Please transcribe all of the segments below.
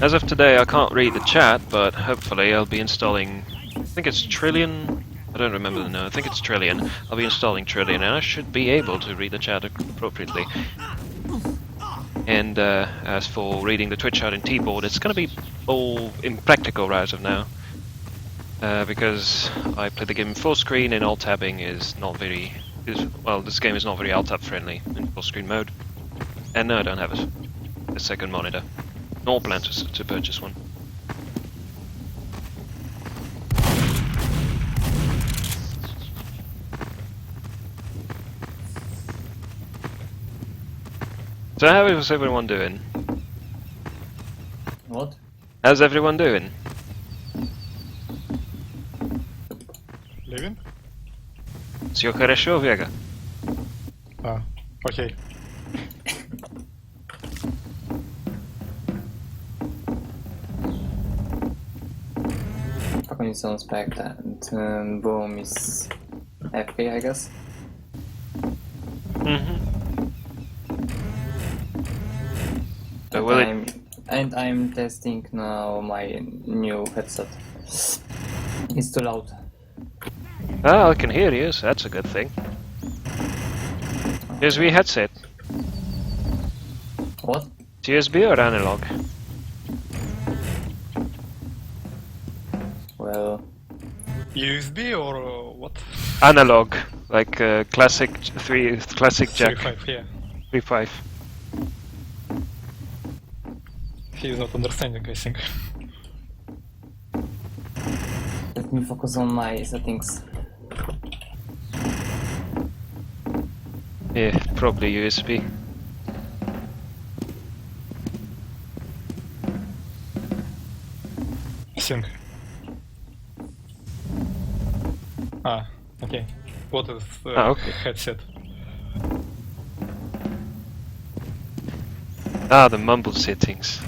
As of today, I can't read the chat, but hopefully I'll be installing... I think it's Trillion... I don't remember the name. I think it's Trillion. I'll be installing Trillion, and I should be able to read the chat appropriately. And as for reading the Twitch chat in T-board, it's going to be all impractical as of now. Because I play the game in full screen, and alt-tabbing is not very... well, this game is not very alt-tab friendly in full screen mode. And no, I don't have a second monitor. Nor plan to purchase one. So how is everyone doing? What? How's everyone doing? Living? Всё хорошо, Вега? Окей. Fucking sounds back and boom is FP, I guess. So will And I'm testing now my new headset. It's too loud. Ah, I can hear you, so that's a good thing. USB headset. What? USB or analog? Well, USB or what? Analog, like classic classic jack 3.5, yeah. 3.5. He is not understanding, I think. let me focus on my settings. Yeah, probably USB. Sync. Okay. What is okay. headset? Ah, the mumble settings.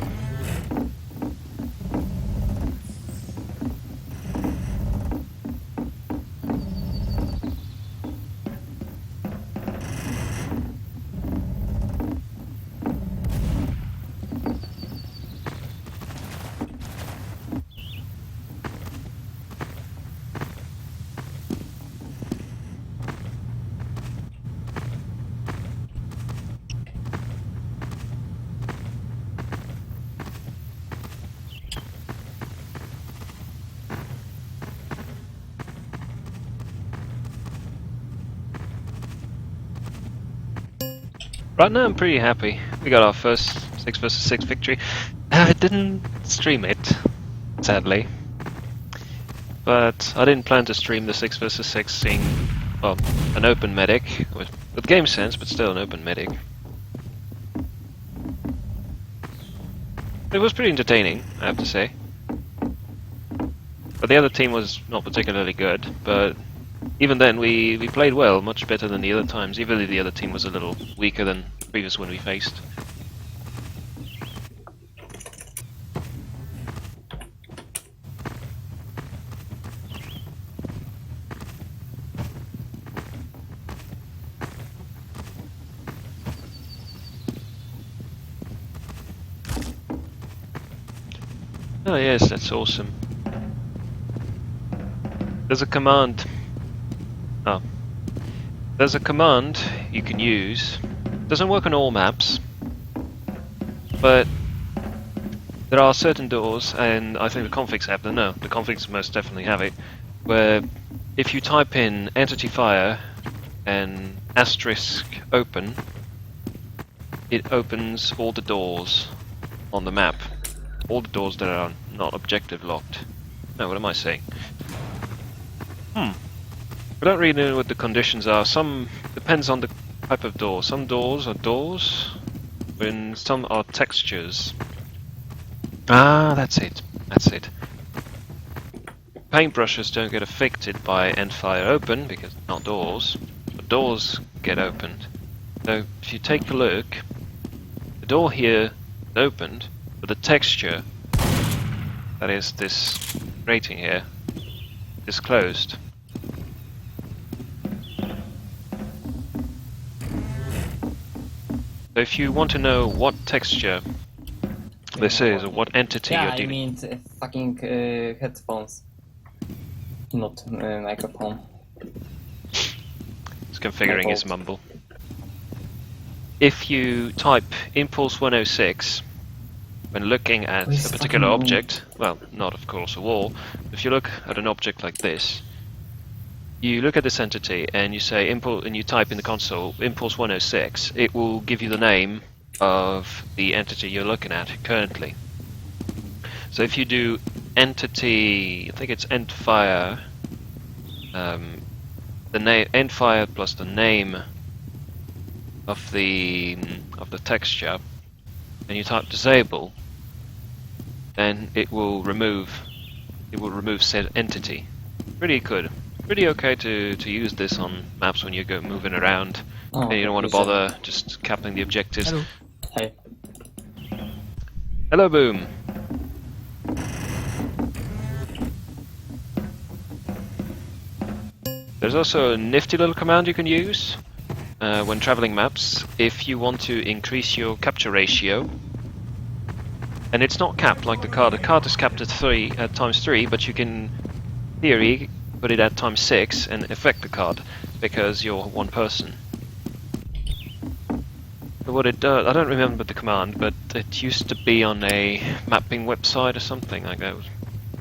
Right now I'm pretty happy. We got our first 6 vs 6 victory. I didn't stream it, sadly. But I didn't plan to stream the 6 vs 6 seeing, well, an open medic, with game sense, but still an open medic. It was pretty entertaining, I have to say. But the other team was not particularly good, but even then we played well, much better than the other times, even if the other team was a little weaker than the previous one we faced. Oh yes, that's awesome. There's a command. Oh. There's a command you can use. Doesn't work on all maps, but there are certain doors, and I think the configs have them. No, the configs most definitely have it, where if you type in entity fire and asterisk open, it opens all the doors on the map. All the doors that are not objective locked. No, what am I saying? I don't really know what the conditions are. Some depends on the type of door. Some doors are doors, when some are textures. Ah, that's it. That's it. Paintbrushes don't get affected by end fire open because they're not doors, but doors get opened. So if you take a look, the door here is opened, but the texture, that is this grating here, is closed. So if you want to know what texture this is, or what entity Yeah, you're I dealing. mean fucking headphones, not microphone. It's configuring his mumble. If you type impulse 106 when looking at Please a particular fucking- object, well, not of course a wall, if you look at an object like this, you look at this entity and you say impulse, and you type in the console impulse 106, it will give you the name of the entity you're looking at currently. So if you do entity, I think it's endfire, the name endfire plus the name of the texture, and you type disable, then it will remove said entity. Pretty good. Pretty okay to use this on maps when you go moving around Oh, and you don't want to okay, bother just capping the objectives. Hello. Hey. Hello, Boom. There's also a nifty little command you can use when traveling maps if you want to increase your capture ratio. And it's not capped like the card. The card is capped at ×3, but you can, in theory, put it at ×6 and affect the card because you're one person. So what it does, I don't remember the command, but it used to be on a mapping website or something like that.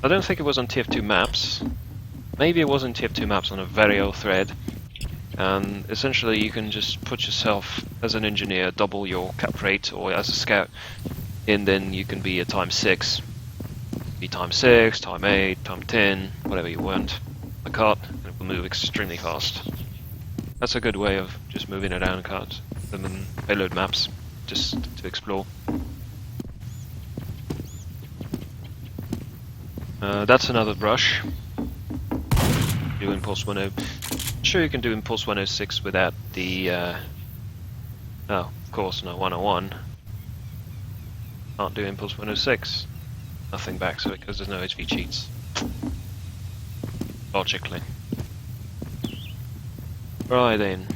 I don't think it was on TF2 Maps. Maybe it was on TF2 Maps on a very old thread. And essentially you can just put yourself as an engineer, double your cap rate, or as a scout, and then you can be a ×6. Be ×6, ×8, ×10, whatever you want. The cart, and it will move extremely fast. That's a good way of just moving around cards, them in payload maps, just to explore. That's another brush. Do impulse 10. I'm sure you can do impulse 106 without the. Oh, of course, no 101. Can't do impulse 106. Nothing backs it because there's no HV cheats. Logically. Right then.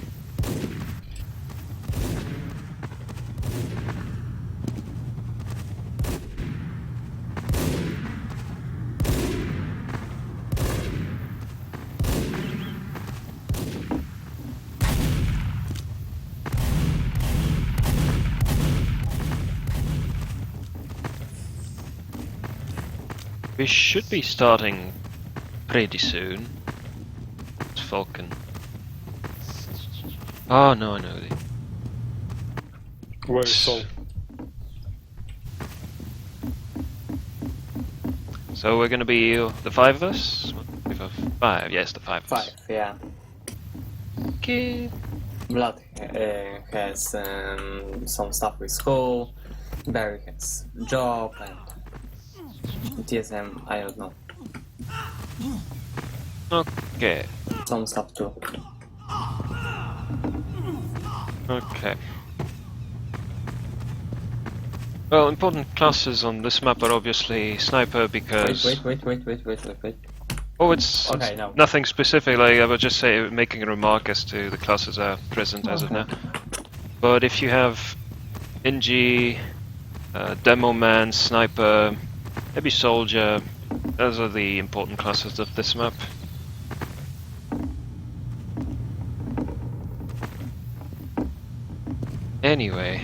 We should be starting pretty soon. It's Falcon. Oh no, I know. Where is Sol? So we're gonna be the 5 of us? 5, yes, the 5 of us. 5, yeah. Okay. Blood has some stuff with school, Barry has job, and TSM, I don't know. Okay. Some stuff too. Okay. Well, important classes on this map are obviously sniper because. Wait. Oh, it's Okay, no. nothing specific. Like I would just say, making a remark as to the classes are present as of now. But if you have NG, Demo Man, Sniper, maybe Soldier, those are the important classes of this map. Anyway,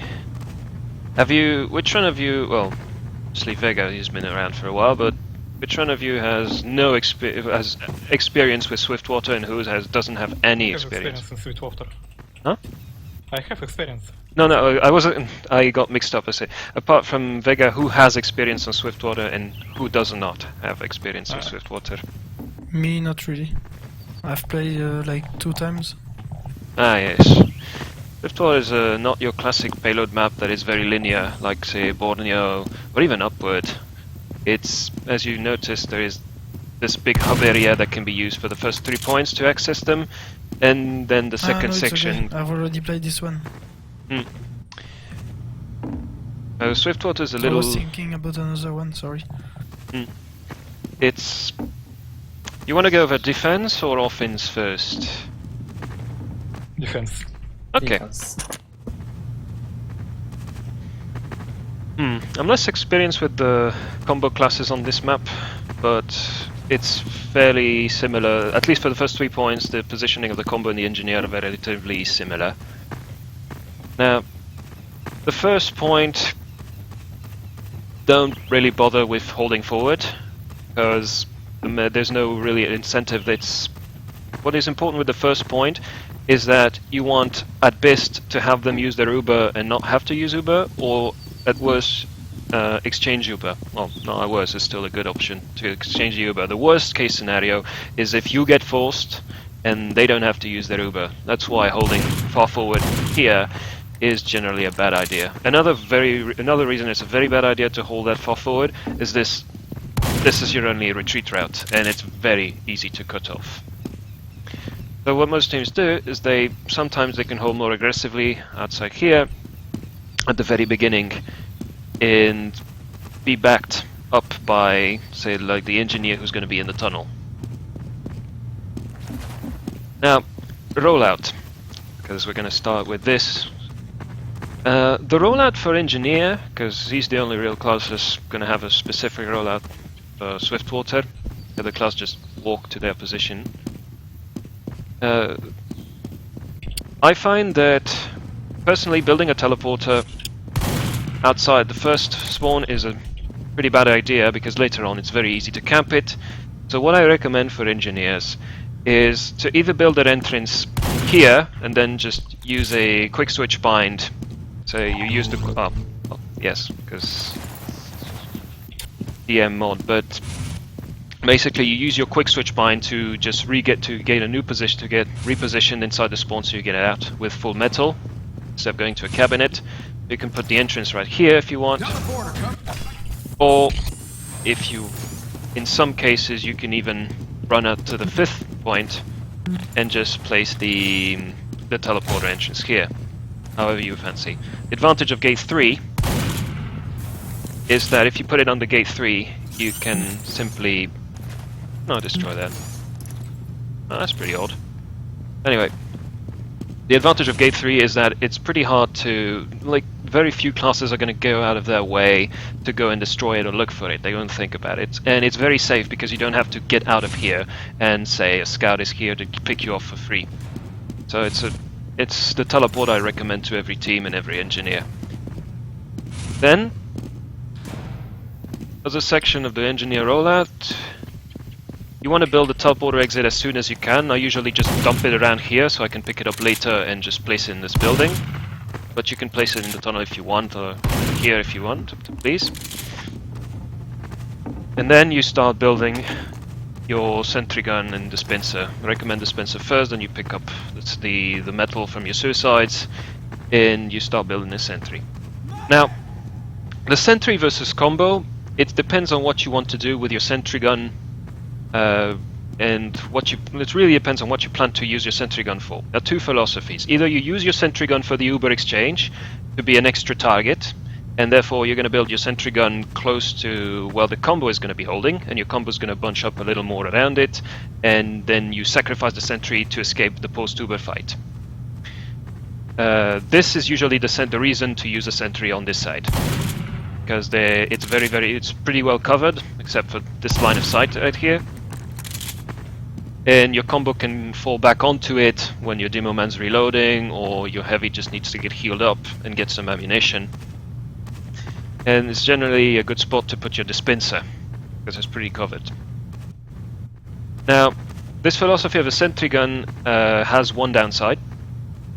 which one of you, well, obviously Vega, he's been around for a while, but which one of you has has experience with Swiftwater and who doesn't have any I have experience? experience in Swiftwater. Huh? I have experience. No, I wasn't. I got mixed up. I say, apart from Vega, who has experience on Swiftwater and who does not have experience with Swiftwater? Me, not really. I've played like 2 times. Ah, yes. Swiftwater is not your classic payload map that is very linear, like say Borneo or even Upward. It's, as you noticed, there is this big hub area that can be used for the first 3 points to access them, and then the second no, it's section. okay. I've already played this one. Swiftwater is a I little. was thinking about another one, sorry. It's. You want to go over defense or offense first? Defense. Okay. Defense. I'm less experienced with the combo classes on this map, but it's fairly similar. At least for the first 3 points, the positioning of the combo and the engineer are relatively similar. Now, the first point, don't really bother with holding forward, because there's no really incentive. What is important with the first point is that you want, at best, to have them use their Uber and not have to use Uber, or at worst, exchange Uber. Well, not at worst, it's still a good option to exchange the Uber. The worst case scenario is if you get forced and they don't have to use their Uber. That's why holding far forward here is generally a bad idea. Another reason it's a very bad idea to hold that far forward is this is your only retreat route, and it's very easy to cut off. So what most teams do is sometimes they can hold more aggressively outside here at the very beginning and be backed up by, say, like the engineer who's going to be in the tunnel. Now, rollout, because we're going to start with this. The rollout for engineer, because he's the only real class that's going to have a specific rollout for Swiftwater. The other class just walk to their position. I find that, personally, building a teleporter outside the first spawn is a pretty bad idea, because later on it's very easy to camp it. So what I recommend for engineers is to either build an entrance here and then just use a quick switch bind. So you use the yes, because DM mod, but basically you use your quick switch bind to just gain a new position, to get repositioned inside the spawn, so you get it out with full metal instead of going to a cabinet. You can put the entrance right here if you want, or if you, in some cases, you can even run out to the 5th point and just place the teleporter entrance here, however you fancy. The advantage of gate 3 is that if you put it under gate 3, you can simply destroy that. Oh, that's pretty odd. Anyway, the advantage of gate 3 is that it's pretty hard to, very few classes are going to go out of their way to go and destroy it or look for it. They won't think about it. And it's very safe because you don't have to get out of here and say a scout is here to pick you off for free. So it's the teleport I recommend to every team and every engineer. Then, as a section of the engineer rollout, you want to build a teleporter exit as soon as you can. I usually just dump it around here so I can pick it up later and just place it in this building. But you can place it in the tunnel if you want, or here if you want, please. And then you start building your sentry gun and dispenser. I recommend dispenser first, then you pick up the metal from your suicides, and you start building the sentry. Now, the sentry versus combo, it depends on what you want to do with your sentry gun. And it really depends on what you plan to use your sentry gun for. There are two philosophies. Either you use your sentry gun for the Uber exchange to be an extra target, and therefore you're going to build your sentry gun close to where the combo is going to be holding, and your combo is going to bunch up a little more around it, and then you sacrifice the sentry to escape the post-Uber fight. This is usually the reason to use a sentry on this side, because it's pretty well covered, except for this line of sight right here. And your combo can fall back onto it when your demo man's reloading, or your heavy just needs to get healed up and get some ammunition. And it's generally a good spot to put your dispenser, because it's pretty covered. Now, this philosophy of a sentry gun has one downside,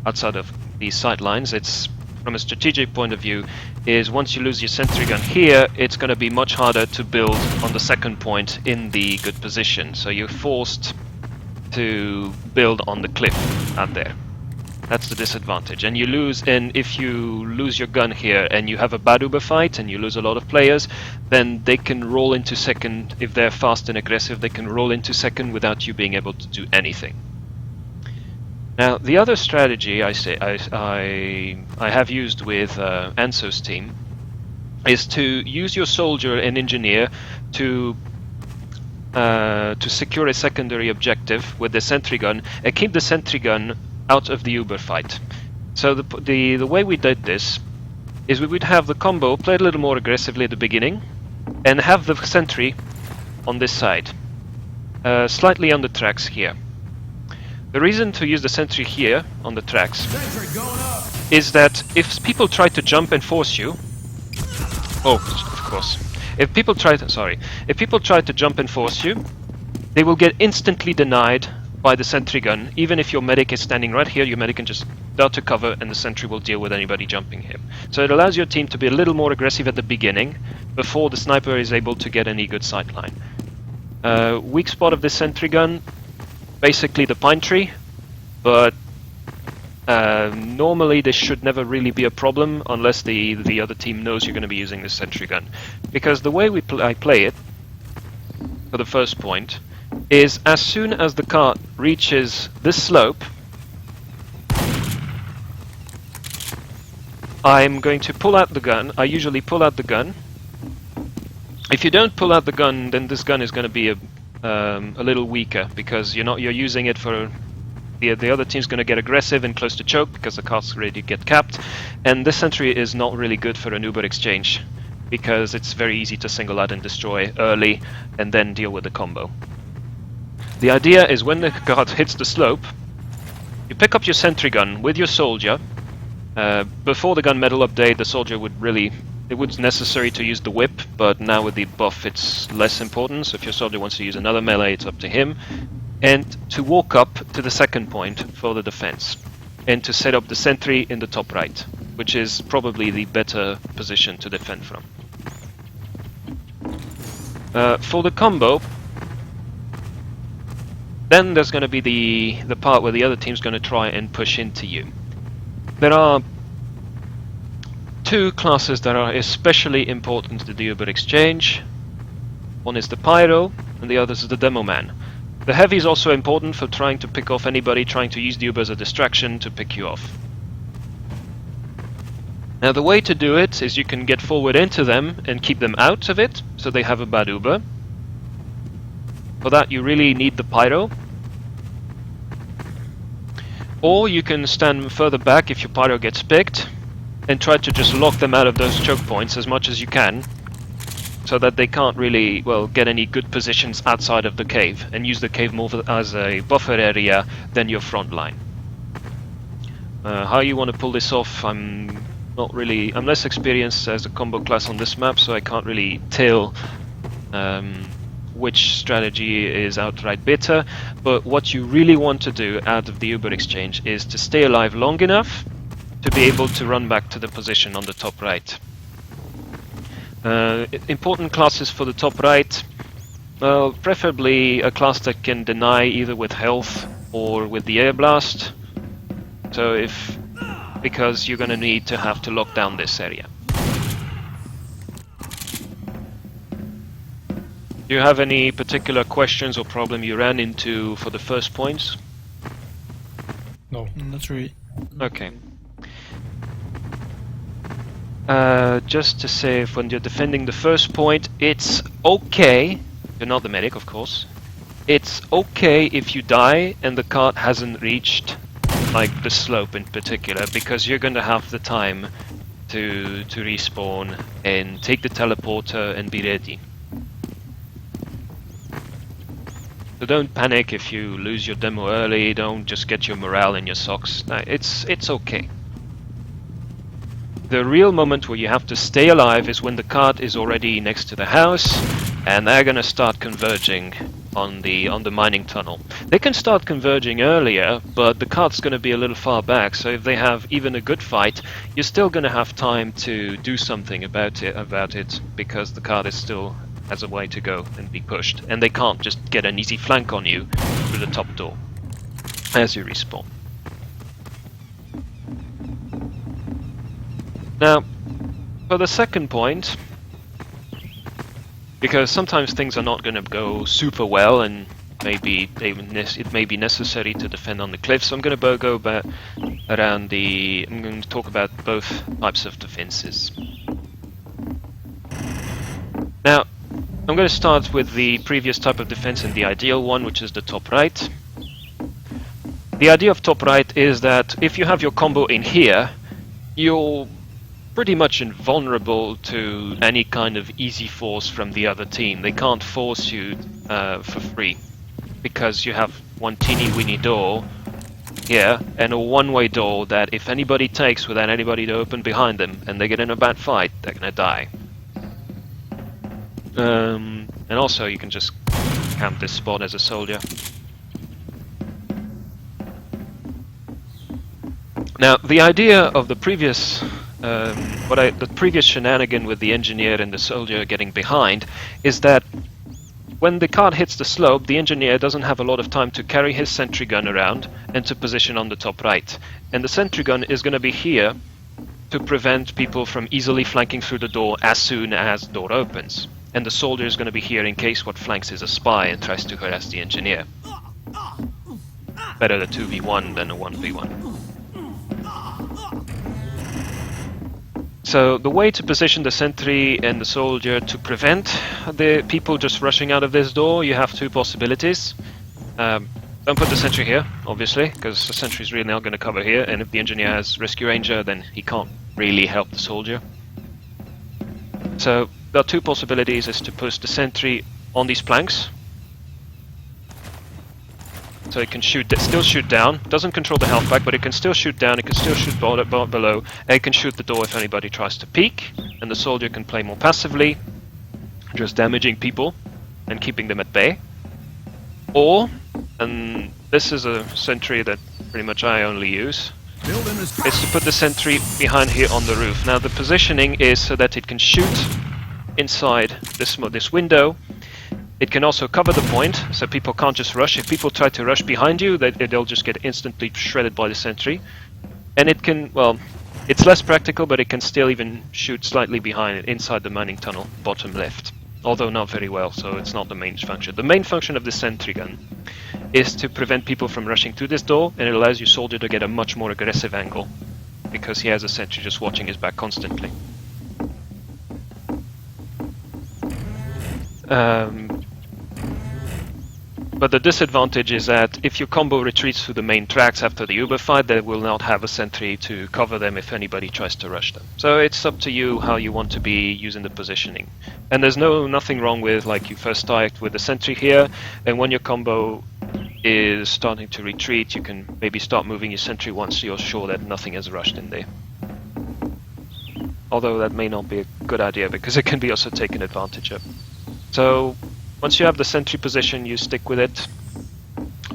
outside of these sight lines. It's, from a strategic point of view, is once you lose your sentry gun here, it's going to be much harder to build on the second point in the good position. So you're forced to build on the cliff out there. That's the disadvantage. And if you lose your gun here and you have a bad Uber fight and you lose a lot of players, then they can roll into second. If they're fast and aggressive, they can roll into second without you being able to do anything. Now, the other strategy I have used with Anso's team is to use your soldier and engineer to secure a secondary objective with the sentry gun and keep the sentry gun out of the Uber fight. So the way we did this is we would have the combo played a little more aggressively at the beginning, and have the sentry on this side, slightly on the tracks here. The reason to use the sentry here on the tracks is that if people try to jump and force you, oh, of course, if people try to jump and force you, they will get instantly denied by the sentry gun. Even if your medic is standing right here, your medic can just dart to cover and the sentry will deal with anybody jumping him. So it allows your team to be a little more aggressive at the beginning before the sniper is able to get any good sightline. Weak spot of this sentry gun, basically the pine tree, but normally this should never really be a problem unless the other team knows you're going to be using this sentry gun. Because the way I play it, for the first point, is as soon as the cart reaches this slope, I'm going to pull out the gun. I usually pull out the gun. If you don't pull out the gun, then this gun is going to be a little weaker, because you're using it for the other team's going to get aggressive and close to choke because the cart's ready to get capped, and this sentry is not really good for an Uber exchange because it's very easy to single out and destroy early and then deal with the combo. The idea is when the cart hits the slope, you pick up your sentry gun with your soldier. Before the gunmetal update, the soldier it was necessary to use the whip, but now with the buff it's less important, so if your soldier wants to use another melee, it's up to him. And to walk up to the second point for the defense, and to set up the sentry in the top right, which is probably the better position to defend from. For the combo, then there's going to be the part where the other team's going to try and push into you. There are two classes that are especially important to the Uber exchange. One is the Pyro, and the other is the Demo Man. The Heavy is also important for trying to pick off anybody trying to use the Uber as a distraction to pick you off. Now the way to do it is you can get forward into them and keep them out of it, so they have a bad Uber. For that you really need the Pyro. Or you can stand further back if your Pyro gets picked and try to just lock them out of those choke points as much as you can, so that they can't really, get any good positions outside of the cave, and use the cave more as a buffer area than your front line. How you want to pull this off, I'm less experienced as a combo class on this map, so I can't really tell which strategy is outright better, but what you really want to do out of the Uber exchange is to stay alive long enough to be able to run back to the position on the top right. Important classes for the top right, well, preferably a class that can deny either with health or with the air blast. So because you're going to have to lock down this area. Do you have any particular questions or problem you ran into for the first points? No. Not really. Okay. Just to say, when you're defending the first point, it's okay. You're not the medic, of course. It's okay if you die and the cart hasn't reached, like, the slope in particular, because you're going to have the time to respawn and take the teleporter and be ready. So don't panic if you lose your demo early. Don't just get your morale in your socks. No, it's okay. The real moment where you have to stay alive is when the cart is already next to the house, and they're gonna start converging on the mining tunnel. They can start converging earlier, but the cart's gonna be a little far back. So if they have even a good fight, you're still gonna have time to do something about it, because the cart is still has a way to go and be pushed, and they can't just get an easy flank on you through the top door as you respawn. Now, for the second point, because sometimes things are not going to go super well, and it may be necessary to defend on the cliff, so I'm going to go around I'm going to talk about both types of defenses. Now, I'm going to start with the previous type of defense and the ideal one, which is the top right. The idea of top right is that if you have your combo in here, you'll pretty much invulnerable to any kind of easy force from the other team. They can't force you for free, because you have one teeny weeny door here and a one-way door that if anybody takes without anybody to open behind them and they get in a bad fight, they're gonna die. And also you can just camp this spot as a soldier. Now, the idea of the previous the previous shenanigan with the engineer and the soldier getting behind is that when the cart hits the slope, the engineer doesn't have a lot of time to carry his sentry gun around and to position on the top right. And the sentry gun is going to be here to prevent people from easily flanking through the door as soon as the door opens. And the soldier is going to be here in case what flanks is a spy and tries to harass the engineer. Better a 2v1 than a 1v1. So the way to position the sentry and the soldier to prevent the people just rushing out of this door, you have two possibilities. Don't put the sentry here, obviously, because the sentry is really not going to cover here, and if the engineer has rescue ranger, then he can't really help the soldier. So there are two possibilities: is to post the sentry on these planks, so it can still shoot down. Doesn't control the health pack, but it can still shoot down. It can still shoot below. And it can shoot the door if anybody tries to peek. And the soldier can play more passively, just damaging people and keeping them at bay. Or, and this is a sentry that pretty much I only use, is to put the sentry behind here on the roof. Now the positioning is so that it can shoot inside this window. It can also cover the point, so people can't just rush. If people try to rush behind you, they'll just get instantly shredded by the sentry. And it can, well, it's less practical, but it can still even shoot slightly behind it, inside the mining tunnel, bottom left. Although not very well, so it's not the main function. The main function of the sentry gun is to prevent people from rushing through this door, and it allows your soldier to get a much more aggressive angle, because he has a sentry just watching his back constantly. But the disadvantage is that if your combo retreats through the main tracks after the Uber fight, they will not have a sentry to cover them if anybody tries to rush them. So it's up to you how you want to be using the positioning. And there's nothing wrong with, like, you first start with the sentry here, and when your combo is starting to retreat, you can maybe start moving your sentry once you're sure that nothing has rushed in there. Although that may not be a good idea, because it can be also taken advantage of. So once you have the sentry position, you stick with it.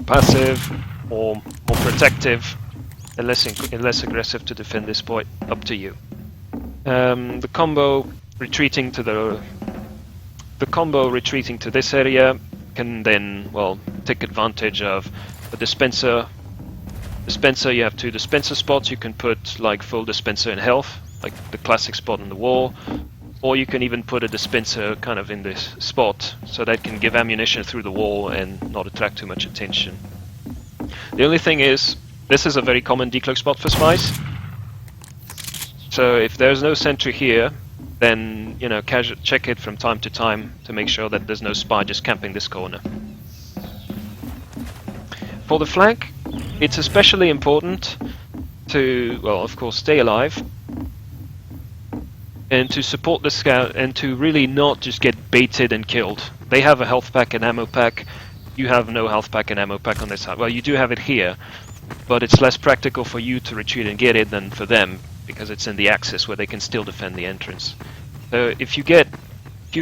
Passive or more protective, and less aggressive to defend this point, up to you. The combo retreating to this area can then, well, take advantage of the dispenser. Dispenser, you have two dispenser spots. You can put like full dispenser in health, like the classic spot on the wall. Or you can even put a dispenser kind of in this spot, so that can give ammunition through the wall and not attract too much attention. The only thing is, this is a very common decloak spot for spies. So if there's no sentry here, then, you know, check it from time to time to make sure that there's no spy just camping this corner. For the flank, it's especially important to, well, of course, stay alive, and to support the scout, and to really not just get baited and killed. They have a health pack and ammo pack. You have no health pack and ammo pack on this side. Well, you do have it here, but it's less practical for you to retreat and get it than for them, because it's in the axis where they can still defend the entrance. So if you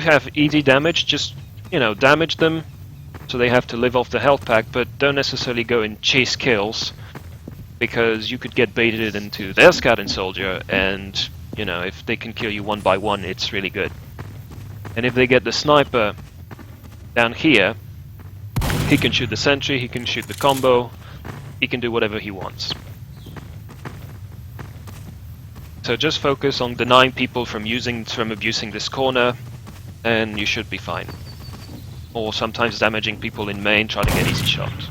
have easy damage, just, you know, damage them so they have to live off the health pack, but don't necessarily go and chase kills, because you could get baited into their scout and soldier, and, you know, if they can kill you one by one, it's really good. And if they get the sniper down here, he can shoot the sentry, he can shoot the combo, he can do whatever he wants. So just focus on denying people from abusing this corner, and you should be fine. Or sometimes damaging people in main, trying to get easy shots.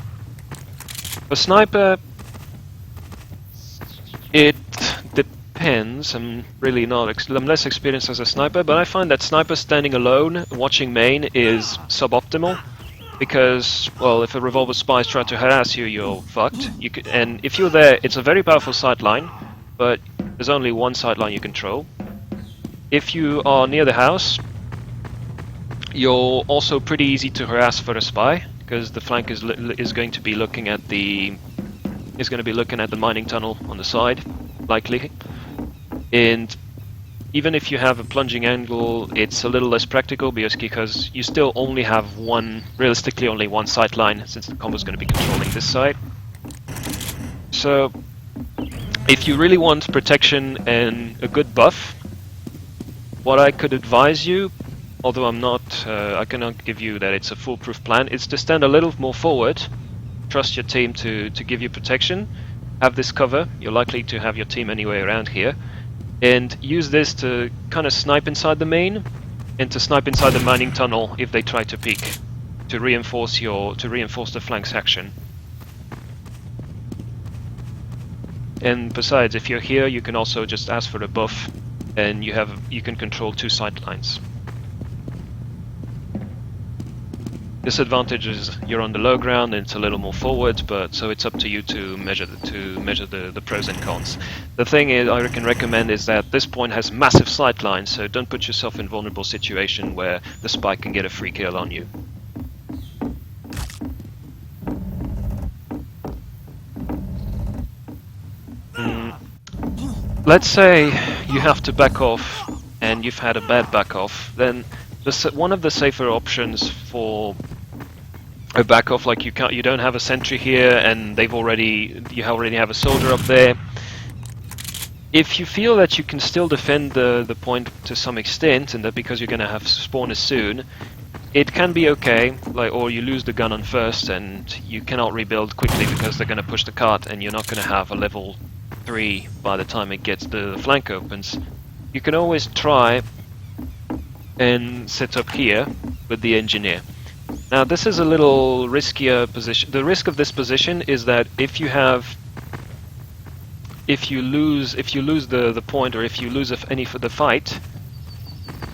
For sniper, it depends. I'm really not. I'm less experienced as a sniper, but I find that sniper standing alone, watching main, is suboptimal. Because, well, if a revolver spy tries to harass you, you're fucked. And if you're there, it's a very powerful sight line, but there's only one sight line you control. if you are near the house, you're also pretty easy to harass for a spy, because the flank is going to be looking at the mining tunnel on the side, likely. And even if you have a plunging angle, it's a little less practical because you still only have realistically only one sight line, since the combo is going to be controlling this side. So, if you really want protection and a good buff, what I could advise you, although I cannot give you that it's a foolproof plan, is to stand a little more forward, trust your team to give you protection, have this cover, you're likely to have your team anyway around here, and use this to kind of snipe inside the main, and to snipe inside the mining tunnel if they try to peek, to reinforce the flanks action. And besides, if you're here, you can also just ask for a buff, and you can control 2 sight lines. Disadvantage is you're on the low ground and it's a little more forward, but so it's up to you to measure the pros and cons. The thing is, I can recommend is that this point has massive sight lines, so don't put yourself in a vulnerable situation where the spy can get a free kill on you. Let's say you have to back off and you've had a bad back off, then one of the safer options for a back off, like you don't have a sentry here and you already have a soldier up there. If you feel that you can still defend the point to some extent, and that because you're going to have spawners soon, it can be okay, or you lose the gun on first and you cannot rebuild quickly because they're going to push the cart and you're not going to have a level 3 by the time the flank opens. You can always try and set up here with the engineer. Now this is a little riskier position. The risk of this position is that if you lose the point, or if you lose any for the fight,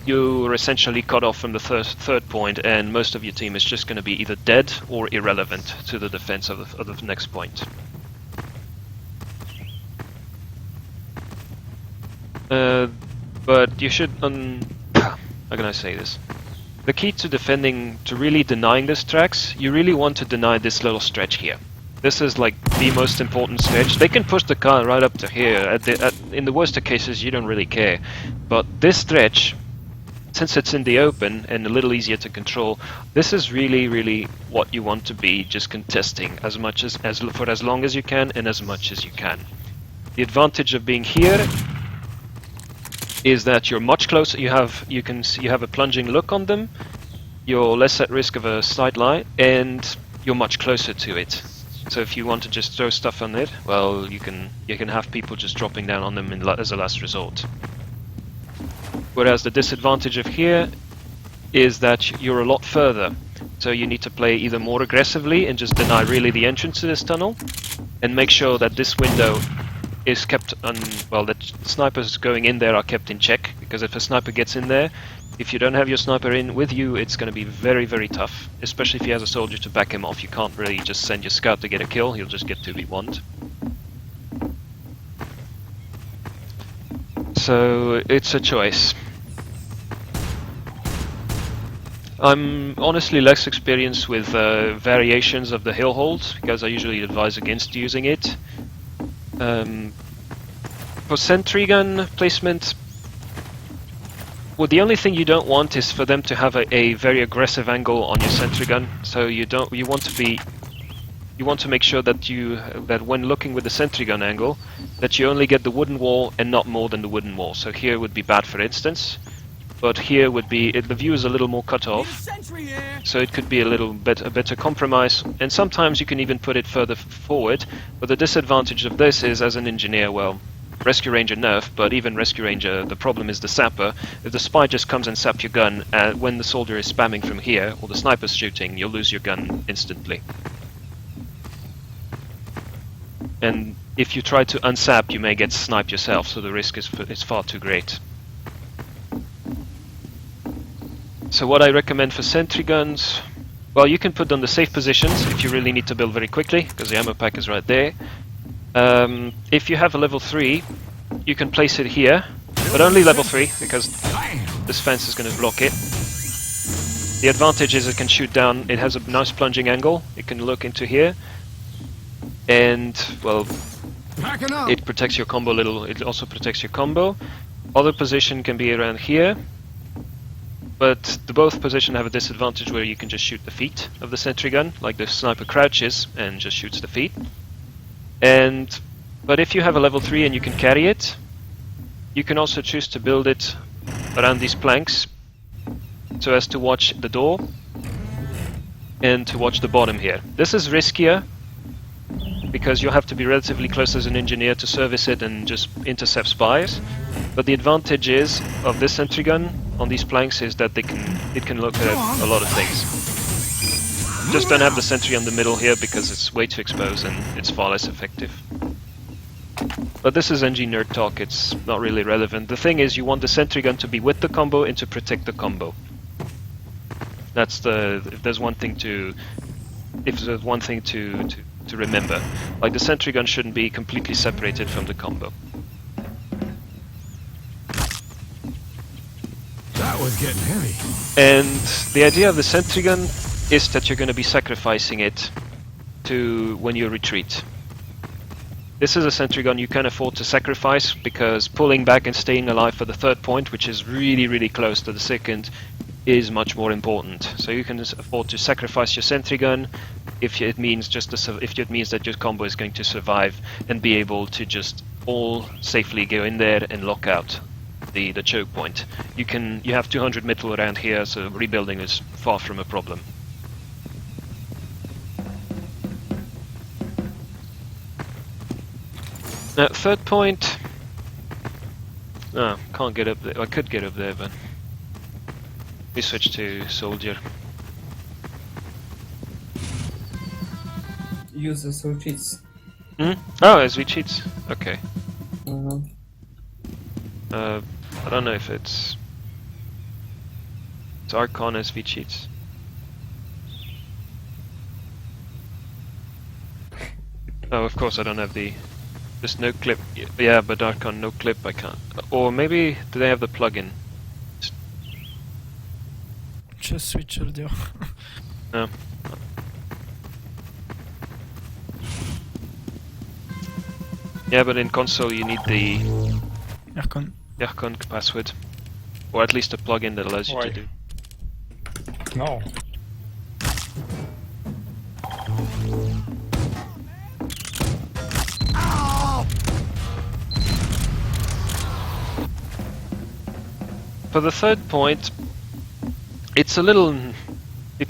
you're essentially cut off from the third point, and most of your team is just going to be either dead or irrelevant to the defense of the next point. But you should how can I say this? The key to really denying this tracks, you really want to deny this little stretch here. This is like the most important stretch. They can push the car right up to here. In the worst of cases, you don't really care. But this stretch, since it's in the open and a little easier to control, this is really what you want to be just contesting as much for as long as you can and as much as you can. The advantage of being here is that you're much closer. You have a plunging look on them. You're less at risk of a sight line, and you're much closer to it. So if you want to just throw stuff on it, well, you can have people just dropping down on them as a last resort. Whereas the disadvantage of here is that you're a lot further. So you need to play either more aggressively and just deny really the entrance to this tunnel, and make sure that this window is kept that snipers going in there are kept in check, because if a sniper gets in there, if you don't have your sniper in with you, it's going to be very tough, especially if he has a soldier to back him off. You can't really just send your scout to get a kill, he'll just get 2v1'd. So it's a choice. I'm honestly less experienced with variations of the hill hold, because I usually advise against using it. For sentry gun placement, well, the only thing you don't want is for them to have a very aggressive angle on your sentry gun. So you want to make sure that when looking with the sentry gun angle, that you only get the wooden wall and not more than the wooden wall. So here would be bad, for instance, but here would be the view is a little more cut off, so it could be a better compromise. And sometimes you can even put it further forward. But the disadvantage of this is, as an engineer, well, Rescue Ranger nerf, but even Rescue Ranger, the problem is the sapper. If the spy just comes and saps your gun when the soldier is spamming from here, or the sniper's shooting, you'll lose your gun instantly. And if you try to unsap, you may get sniped yourself, so the risk is far too great. So what I recommend for sentry guns, well, you can put on the safe positions if you really need to build very quickly, because the ammo pack is right there. If you have a level 3, you can place it here, but only level 3 because this fence is going to block it. The advantage is it can shoot down, it has a nice plunging angle, it can look into here, and, well, it protects your combo a little, it also protects your combo. Other position can be around here, but the both position have a disadvantage where you can just shoot the feet of the sentry gun, like the sniper crouches and just shoots the feet. But if you have a level 3 and you can carry it, you can also choose to build it around these planks so as to watch the door and to watch the bottom here. This is riskier because you'll have to be relatively close as an engineer to service it and just intercept spies. But the advantage is of this sentry gun on these planks is that it can look at a lot of things. Just don't have the sentry on the middle here because it's way too exposed and it's far less effective. But this is NG nerd talk, it's not really relevant. The thing is you want the sentry gun to be with the combo and to protect the combo. That's if there's one thing to remember. Like the sentry gun shouldn't be completely separated from the combo. That was getting heavy. And the idea of the sentry gun is that you're going to be sacrificing it to when you retreat. This is a sentry gun you can afford to sacrifice because pulling back and staying alive for the third point, which is really close to the second, is much more important. So you can afford to sacrifice your sentry gun if it means that your combo is going to survive and be able to just all safely go in there and lock out the choke point. You have 200 metal around here, so rebuilding is far from a problem. Now, third point. Can't get up there. I could get up there, but we switch to soldier. Use the soul cheats. Oh, SV cheats. Okay. Mm-hmm. I don't know if it's Archon SV cheats. Oh, of course I don't have the just no clip. Yeah, but Archon no clip I can't. Or maybe do they have the plugin? Just switch soldier. No. Yeah, but in console you need the Archon password, or at least a plugin that allows you Why? to do. No. For the third point, it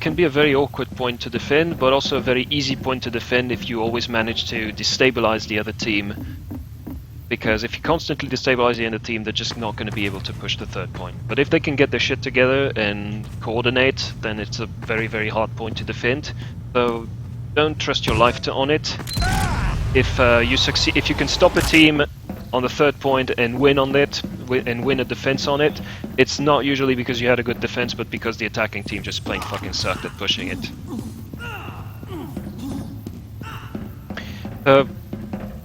can be a very awkward point to defend, but also a very easy point to defend if you always manage to destabilize the other team. Because if you constantly destabilize the other team, they're just not going to be able to push the third point. But if they can get their shit together and coordinate, then it's a very hard point to defend. So don't trust your life on it. If you succeed, if you can stop a team on the third point and win on it, and win a defense on it, it's not usually because you had a good defense, but because the attacking team just plain fucking sucked at pushing it.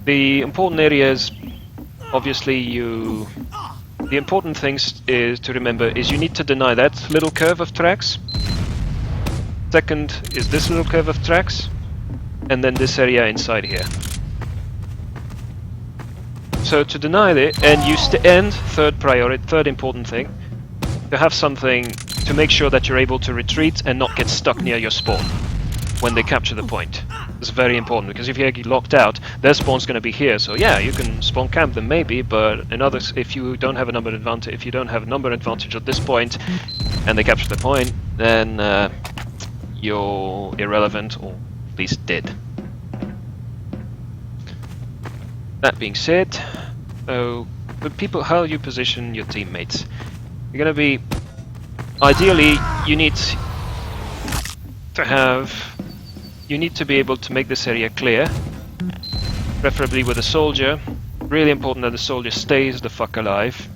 The important areas, obviously, the important things is to remember is you need to deny that little curve of tracks. Second is this little curve of tracks, and then this area inside here. So to deny it, and third important thing, to have something to make sure that you're able to retreat and not get stuck near your spawn when they capture the point. It's very important because if you get locked out, their spawn's going to be here. So yeah, you can spawn camp them maybe, but in others, if you don't have a number advantage at this point, and they capture the point, then you're irrelevant or at least dead. That being said, how you position your teammates. You're gonna be, ideally, you need to be able to make this area clear, preferably with a soldier. Really important that the soldier stays the fuck alive,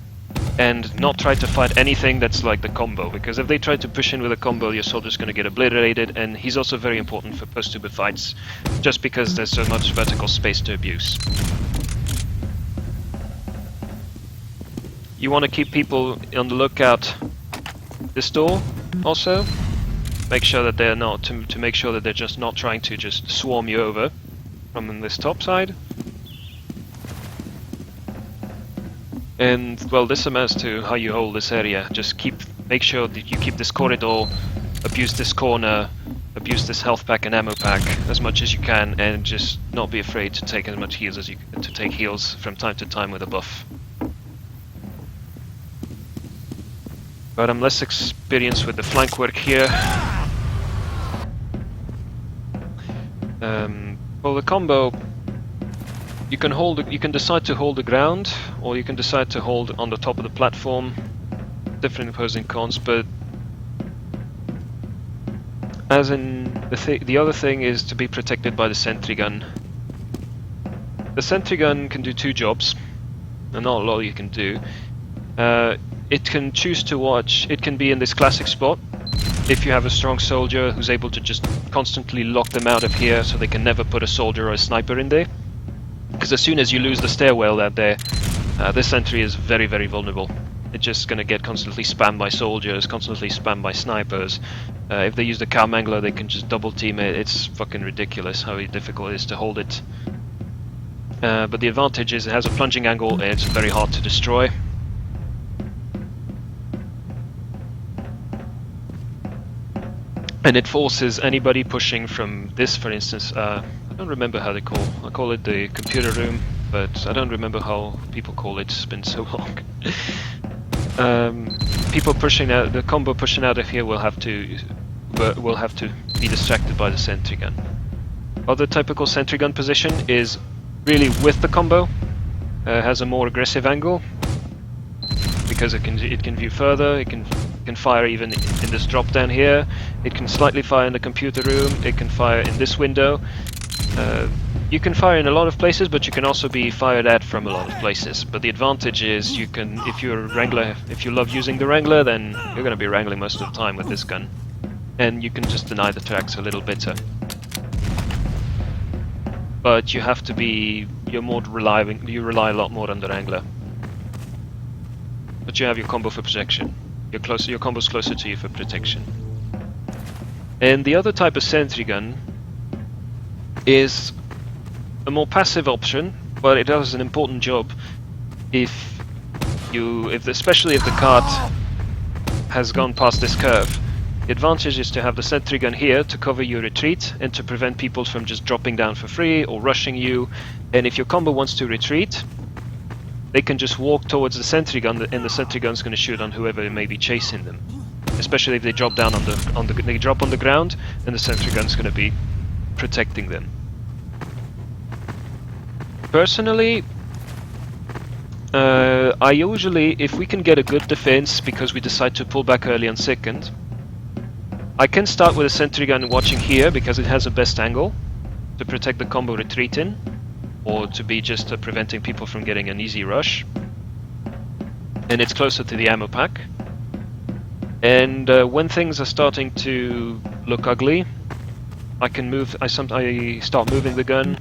and not try to fight anything that's like the combo, because if they try to push in with a combo, your soldier's gonna get obliterated, and he's also very important for post-tuber fights, just because there's so much vertical space to abuse. You want to keep people on the lookout this door also. Make sure that they're not to make sure that they're just not trying to just swarm you over from this top side. And well, this amounts to how you hold this area. Just make sure that you keep this corridor, abuse this corner, abuse this health pack and ammo pack as much as you can, and just not be afraid to take as much heals as you can, to take heals from time to time with a buff. But I'm less experienced with the flank work here. Well, the combo, you can decide to hold the ground, or you can decide to hold on the top of the platform. Different pros and cons, but as in the other thing is to be protected by the sentry gun. The sentry gun can do two jobs, and not a lot you can do. It can choose to watch. It can be in this classic spot. If you have a strong soldier who's able to just constantly lock them out of here so they can never put a soldier or a sniper in there. Because as soon as you lose the stairwell out there, this sentry is very, very vulnerable. It's just going to get constantly spammed by soldiers, constantly spammed by snipers. If they use the cow mangler, they can just double team it. It's fucking ridiculous how difficult it is to hold it. But the advantage is it has a plunging angle and it's very hard to destroy. And it forces anybody pushing from this, for instance, I don't remember how I call it the computer room, but I don't remember how people call it, it's been so long. People pushing out, the combo pushing out of here will have to be distracted by the sentry gun. Other typical sentry gun position is really with the combo, has a more aggressive angle, because it can view further, it can fire even in this drop down here, it can slightly fire in the computer room, it can fire in this window. You can fire in a lot of places, but you can also be fired at from a lot of places. But the advantage is you can, if you're a Wrangler, if you love using the Wrangler, then you're going to be wrangling most of the time with this gun. And you can just deny the tracks a little bit. But you have to be, you rely a lot more on the Wrangler. But you have your combo for protection. Your combo's closer to you for protection. And the other type of sentry gun is a more passive option, but it does an important job especially if the cart has gone past this curve. The advantage is to have the sentry gun here to cover your retreat and to prevent people from just dropping down for free or rushing you. And if your combo wants to retreat, they can just walk towards the sentry gun, and the sentry gun's going to shoot on whoever may be chasing them. Especially if they drop down on the ground, and the sentry gun's going to be protecting them. Personally, I usually, if we can get a good defense because we decide to pull back early on second, I can start with a sentry gun watching here because it has the best angle to protect the combo retreating, or to be just preventing people from getting an easy rush. And it's closer to the ammo pack. And when things are starting to look ugly, I can move. I start moving the gun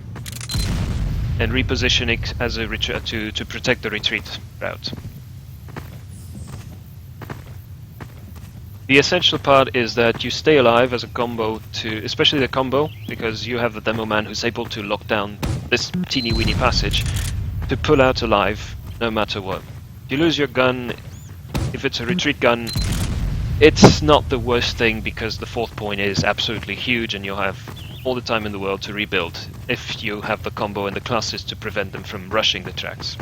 and reposition it as a to protect the retreat route. The essential part is that you stay alive as a combo, especially the combo, because you have the demo man who's able to lock down this teeny weeny passage to pull out alive no matter what. If you lose your gun, if it's a retreat gun, it's not the worst thing because the fourth point is absolutely huge and you'll have all the time in the world to rebuild if you have the combo and the classes to prevent them from rushing the tracks.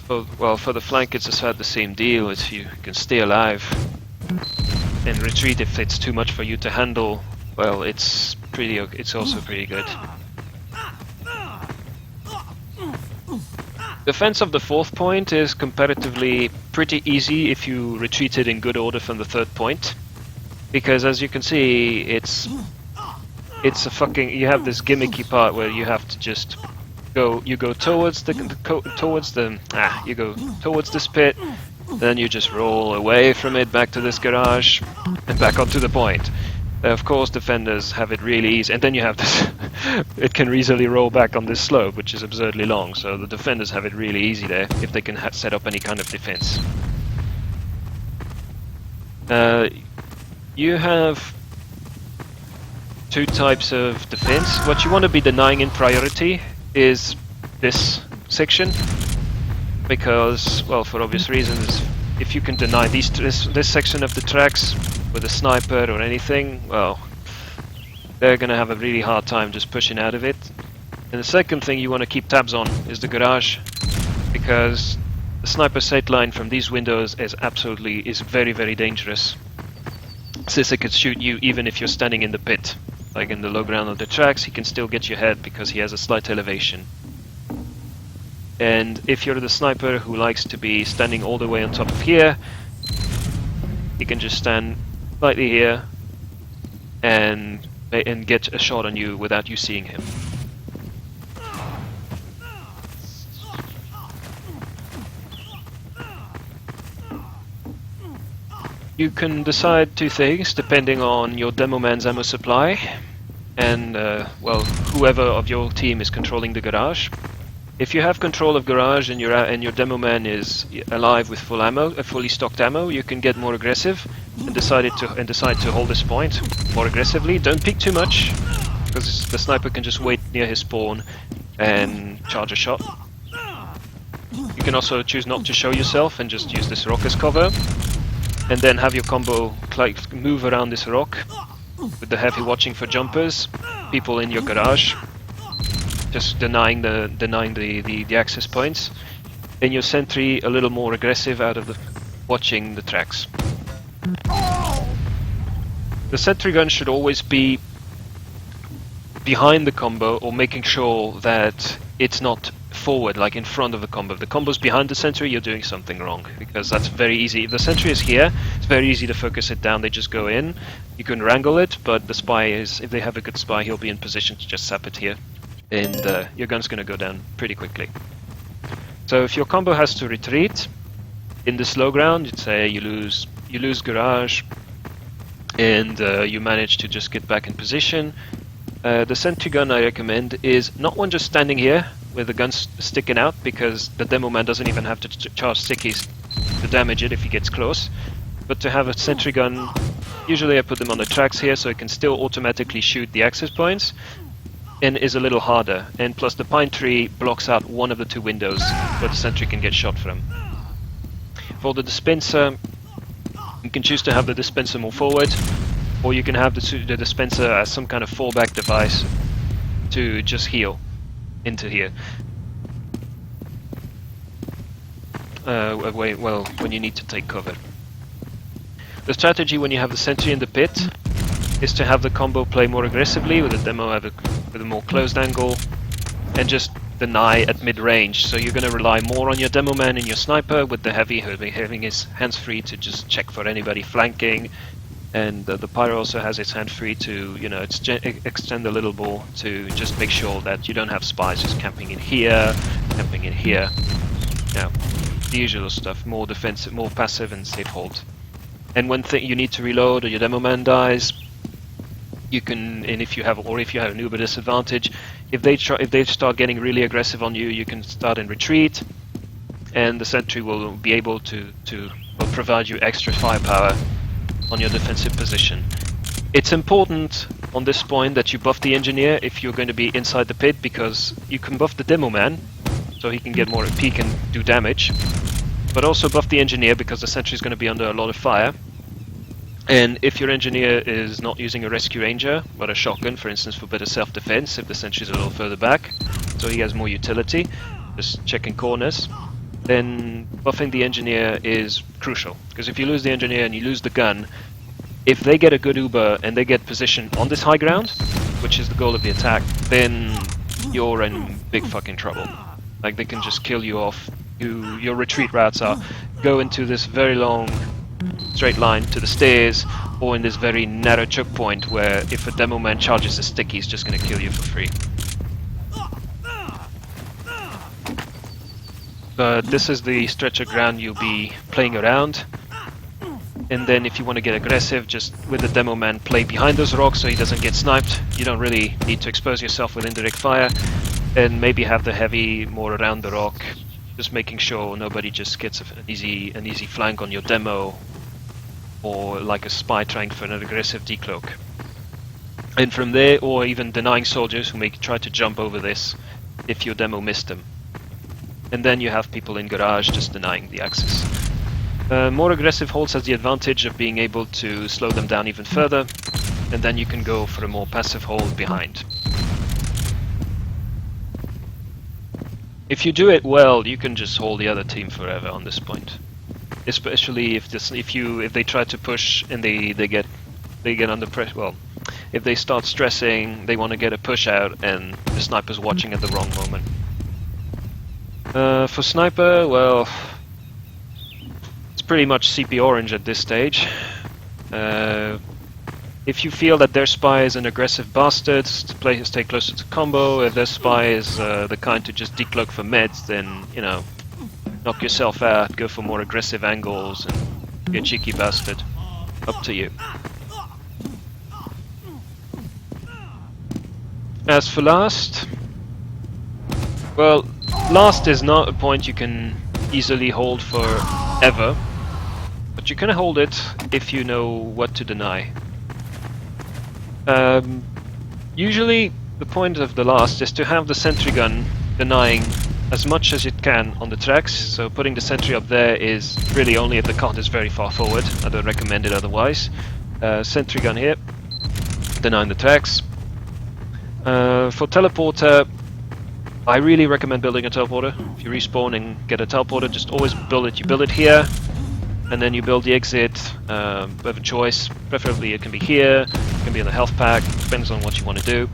For the flank it's about the same deal. If you can stay alive and retreat if it's too much for you to handle, well, it's also pretty good. Defense of the fourth point is comparatively pretty easy if you retreat it in good order from the third point, because as you can see, it's a fucking, you have this gimmicky part where you have to just you go towards this pit, then you just roll away from it back to this garage and back onto the point. Of course, defenders have it really easy, and then you have this. It can easily roll back on this slope, which is absurdly long. So the defenders have it really easy there if they can set up any kind of defense. You have two types of defense. What you want to be denying in priority is this section, because, well, for obvious reasons, if you can deny this section of the tracks with a sniper or anything, well, they're gonna have a really hard time just pushing out of it. And the second thing you want to keep tabs on is the garage, because the sniper sight line from these windows is very, very dangerous. Since it could shoot you even if you're standing in the pit, like in the low ground of the tracks, he can still get your head because he has a slight elevation. And if you're the sniper who likes to be standing all the way on top of here, he can just stand slightly here and get a shot on you without you seeing him. You can decide two things depending on your demo man's ammo supply and, well, whoever of your team is controlling the garage. If you have control of garage and your demo man is alive with full ammo, fully stocked ammo, you can get more aggressive and decide to hold this point more aggressively. Don't peek too much, because the sniper can just wait near his spawn and charge a shot. You can also choose not to show yourself and just use this rock as cover, and then have your combo like move around this rock with the heavy watching for jumpers, people in your garage, just denying the access points, and your sentry a little more aggressive out of the watching the tracks. The sentry gun should always be behind the combo, or making sure that it's not forward, like in front of the combo. If the combo's behind the sentry, you're doing something wrong, because that's very easy. If the sentry is here, it's very easy to focus it down. They just go in. You can wrangle it, but the spy is, if they have a good spy, he'll be in position to just sap it here, and your gun's going to go down pretty quickly. So if your combo has to retreat in this low ground, you'd say you lose garage, and you manage to just get back in position. The sentry gun I recommend is not one just standing here with the gun sticking out, because the demo man doesn't even have to charge stickies to damage it if he gets close, but to have a sentry gun. Usually I put them on the tracks here so it can still automatically shoot the access points, and is a little harder, and plus the pine tree blocks out one of the two windows where the sentry can get shot from. For the dispenser, you can choose to have the dispenser more forward, or you can have the dispenser as some kind of fallback device to just heal into here. Well, when you need to take cover. The strategy when you have the sentry in the pit is to have the combo play more aggressively, with the demo with a more closed angle, and just deny at mid-range. So you're going to rely more on your demo man and your sniper, with the heavy having his hands free to just check for anybody flanking, and the pyro also has its hand free to, you know, extend a little ball to just make sure that you don't have spies just camping in here, camping in here. Now, the usual stuff, more defensive, more passive, and safe hold. And when you need to reload or your demo man dies, you can, and if you have an uber disadvantage, if they start getting really aggressive on you, you can start in retreat, and the sentry will be able to provide you extra firepower on your defensive position. It's important on this point that you buff the engineer if you're going to be inside the pit, because you can buff the demo man so he can get more peek and do damage, but also buff the engineer because the sentry is going to be under a lot of fire. And if your engineer is not using a rescue ranger, but a shotgun, for instance, for better self-defense, if the sentry is a little further back, so he has more utility, just checking corners, then buffing the engineer is crucial. Because if you lose the engineer and you lose the gun, if they get a good uber and they get position on this high ground, which is the goal of the attack, then you're in big fucking trouble. Like, they can just kill you off. Your retreat routes are go into this very long straight line to the stairs, or in this very narrow choke point where if a demo man charges a stick, he's just going to kill you for free. But this is the stretch of ground you'll be playing around. And then if you want to get aggressive, just with the demo man play behind those rocks so he doesn't get sniped. You don't really need to expose yourself with indirect fire. And maybe have the heavy more around the rock, just making sure nobody just gets an easy flank on your demo, or like a spy trying for an aggressive decloak. And from there, or even denying soldiers who may try to jump over this if your demo missed them. And then you have people in garage just denying the access. More aggressive holds has the advantage of being able to slow them down even further, and then you can go for a more passive hold behind. If you do it well, you can just hold the other team forever on this point. Especially if they try to push and they get under pressure. Well, if they start stressing, they want to get a push out, and the sniper's watching at the wrong moment. For sniper, well, it's pretty much CP orange at this stage. If you feel that their spy is an aggressive bastard, stay closer to combo. If their spy is the kind to just decloak for meds, then, you know, knock yourself out, go for more aggressive angles, and be a cheeky bastard. Up to you. As for last, well, last is not a point you can easily hold forever, but you can hold it if you know what to deny. Usually the point of the last is to have the sentry gun denying as much as it can on the tracks, so putting the sentry up there is really only if the cart is very far forward. I don't recommend it otherwise. Sentry gun here, denying the tracks. For teleporter, I really recommend building a teleporter. If you respawn and get a teleporter, just always build it. You build it here, and then you build the exit. You have a choice. Preferably it can be here, it can be in the health pack, depends on what you want to do.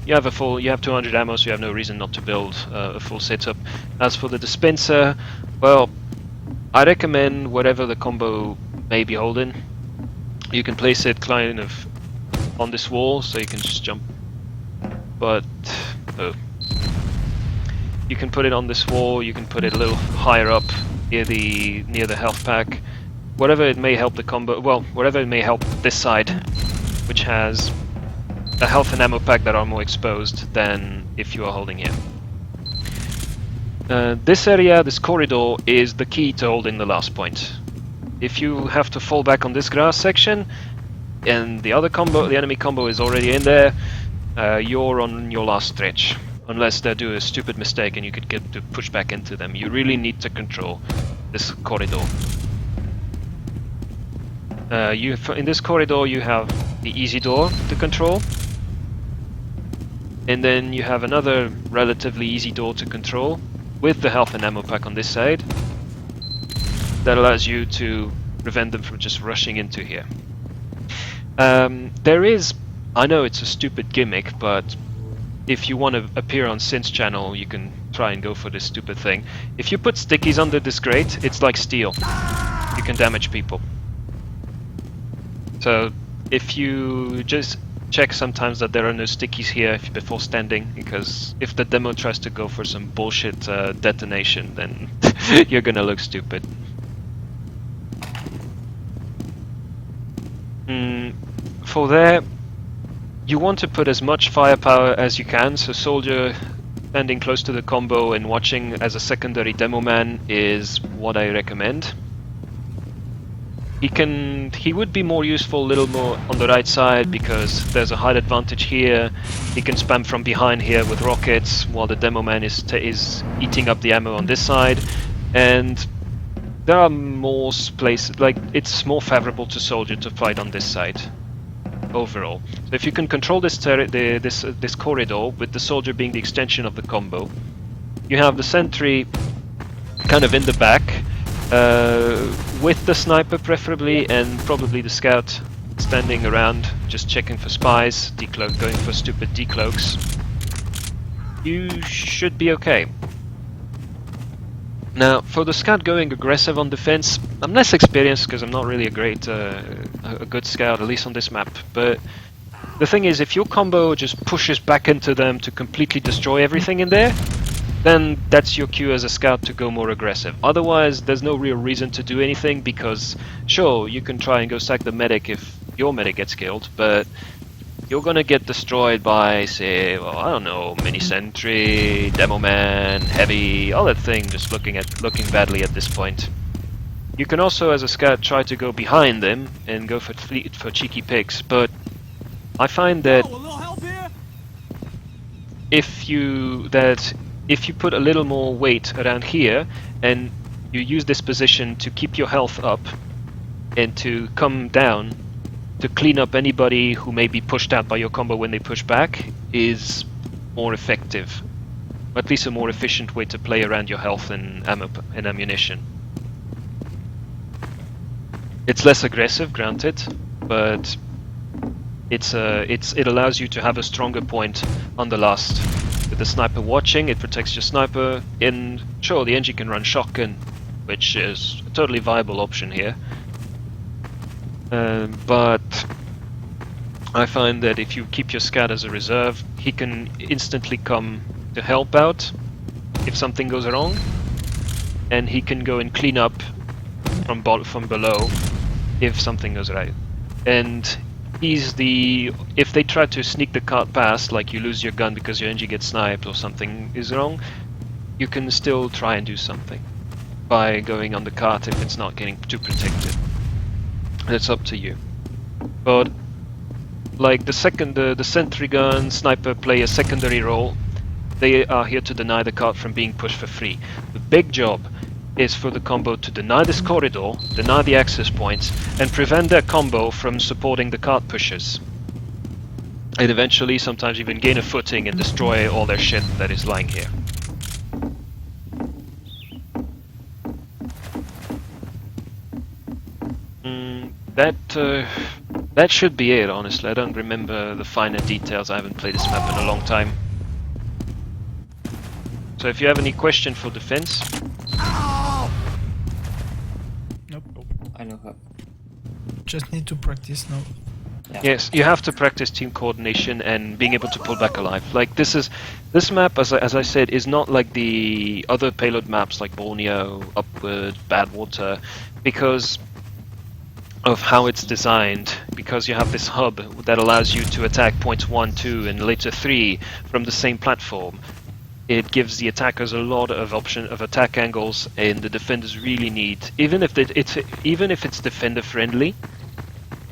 You have 200 ammo, so you have no reason not to build a full setup. As for the dispenser, well, I recommend whatever the combo may be holding. You can place it kind of on this wall, so you can just jump. But you can put it on this wall. You can put it a little higher up near the health pack. Whatever it may help the combo. Well, whatever it may help this side, which has a health and ammo pack that are more exposed than if you are holding here. This area, this corridor, is the key to holding the last point. If you have to fall back on this grass section, and the enemy combo is already in there, you're on your last stretch. Unless they do a stupid mistake and you could get to push back into them. You really need to control this corridor. In this corridor you have the easy door to control, and then you have another relatively easy door to control with the health and ammo pack on this side that allows you to prevent them from just rushing into here. There is, I know it's a stupid gimmick, but if you want to appear on Synth's channel, you can try and go for this stupid thing. If you put stickies under this grate, it's like steel. You can damage people. So if you just check sometimes that there are no stickies here before standing, because if the demo tries to go for some bullshit detonation, then you're gonna look stupid. For there, you want to put as much firepower as you can, so soldier standing close to the combo and watching as a secondary demo man is what I recommend. He would be more useful a little more on the right side because there's a height advantage here. He can spam from behind here with rockets while the demo man is eating up the ammo on this side, and there are more places, like it's more favorable to soldier to fight on this side overall. So if you can control this corridor with the soldier being the extension of the combo, you have the sentry kind of in the back with the sniper preferably, and probably the scout standing around just checking for spies, going for stupid decloaks. You should be okay. Now, for the scout going aggressive on defense, I'm less experienced because I'm not really a good scout, at least on this map. But the thing is, if your combo just pushes back into them to completely destroy everything in there, then that's your cue as a scout to go more aggressive. Otherwise, there's no real reason to do anything, because sure, you can try and go sack the medic if your medic gets killed, but you're gonna get destroyed by, say, well, I don't know, mini sentry, demo man, heavy, all that thing, just looking badly at this point. You can also, as a scout, try to go behind them and go for cheeky picks, but I find that if you put a little more weight around here and you use this position to keep your health up and to come down to clean up anybody who may be pushed out by your combo when they push back, is more effective. Or at least a more efficient way to play around your health and ammunition. It's less aggressive, granted, but it allows you to have a stronger point on the last. With the sniper watching, it protects your sniper. And sure, the NG can run shotgun, which is a totally viable option here. But I find that if you keep your scout as a reserve, he can instantly come to help out if something goes wrong, and he can go and clean up from below if something goes right. And if they try to sneak the cart past, like you lose your gun because your NG gets sniped or something is wrong, you can still try and do something by going on the cart if it's not getting too protected. It's up to you. But like the sentry gun, sniper play a secondary role. They are here to deny the cart from being pushed for free. The big job is for the combo to deny this corridor, deny the access points, and prevent their combo from supporting the cart pushers. And eventually sometimes even gain a footing and destroy all their shit that is lying here. That should be it, honestly. I don't remember the finer details. I haven't played this map in a long time. So if you have any question for defense... Nope. I know her. Just need to practice now. Yeah. Yes, you have to practice team coordination and being able to pull back alive. Like this map, as I said, is not like the other payload maps like Borneo, Upward, Badwater, because of how it's designed, because you have this hub that allows you to attack points 1, 2 and later 3 from the same platform. It gives the attackers a lot of option of attack angles, and the defenders really need, even if it's defender friendly,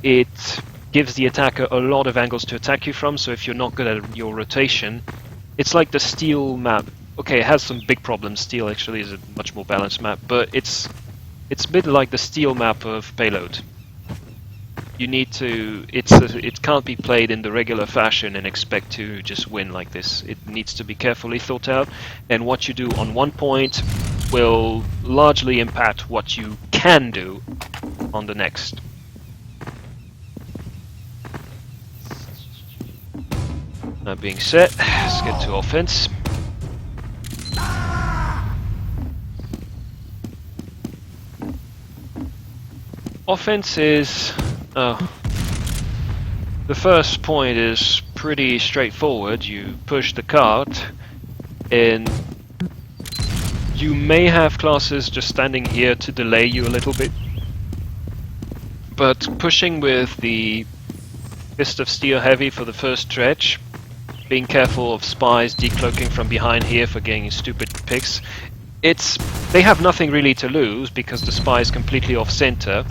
it gives the attacker a lot of angles to attack you from. So if you're not good at your rotation, it's like the Steel map. Okay, it has some big problems. Steel actually is a much more balanced map, but it's a bit like the Steel map of payload. You need to, it can't be played in the regular fashion and expect to just win like this. It needs to be carefully thought out, and what you do on one point will largely impact what you can do on the next. That being said, let's get to offense. Offense is... the first point is pretty straightforward. You push the cart, and you may have classes just standing here to delay you a little bit. But pushing with the Fist of Steel Heavy for the first stretch, being careful of spies decloaking from behind here for getting stupid picks, they have nothing really to lose because the spy is completely off center.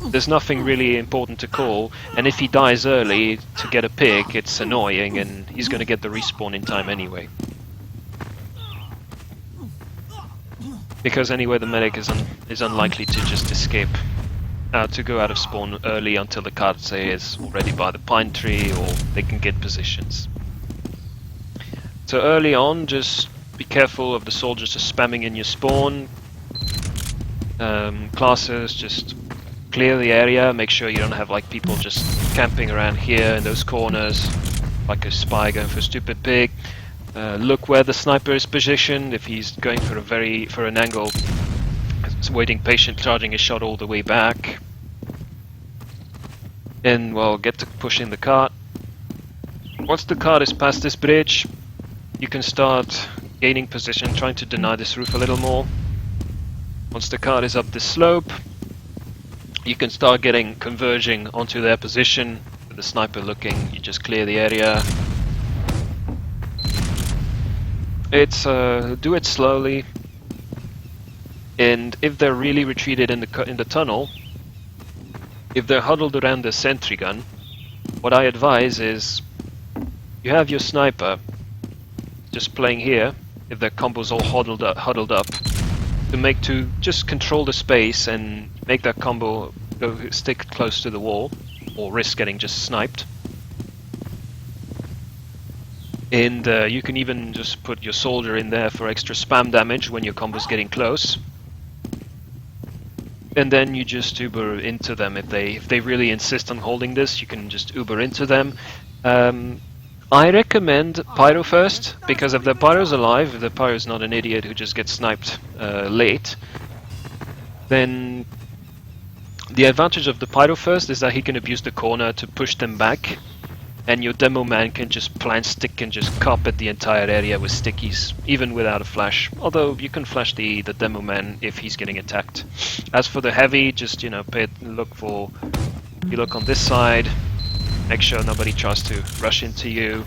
There's nothing really important to call, and if he dies early to get a pick, it's annoying, and he's going to get the respawn in time anyway. Because anyway, the medic is unlikely to just escape, to go out of spawn early until the cart, say, is already by the pine tree, or they can get positions. So early on, just be careful of the soldiers just spamming in your spawn. Classes, just clear the area, make sure you don't have like people just camping around here in those corners, like a spy going for a stupid pick. Look where the sniper is positioned. If he's going for an angle, waiting patient, charging his shot all the way back. And well, get to pushing the cart. Once the cart is past this bridge, you can start gaining position, trying to deny this roof a little more. Once the cart is up this slope, you can start getting converging onto their position. With the sniper looking, you just clear the area. It's do it slowly, and if they're really retreated in the tunnel, if they're huddled around the sentry gun, what I advise is you have your sniper just playing here. If their combo's all huddled up, to just control the space and make that combo stick close to the wall, or risk getting just sniped. And you can even just put your soldier in there for extra spam damage when your combo's getting close. And then you just Uber into them. If they really insist on holding this, you can just Uber into them. I recommend Pyro first, because if the Pyro's alive, if the Pyro's not an idiot who just gets sniped late, then the advantage of the Pyro first is that he can abuse the corner to push them back, and your demo man can just plant stick and just carpet the entire area with stickies, even without a flash. Although you can flash the demo man if he's getting attacked. As for the heavy, just you look on this side, make sure nobody tries to rush into you,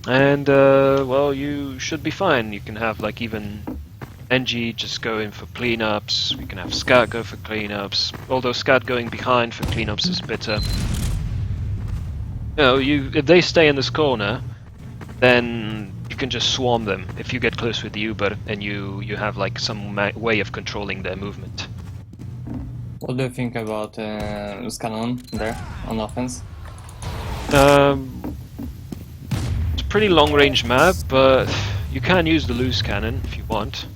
and well, you should be fine. You can have like even NG just go in for cleanups. You can have Scout go for cleanups. Although Scout going behind for cleanups is better. If they stay in this corner, then you can just swarm them if you get close with the Uber and you have like some way of controlling their movement. What do you think about Scannon there on offense? It's a pretty long-range map, but you can use the loose cannon if you want.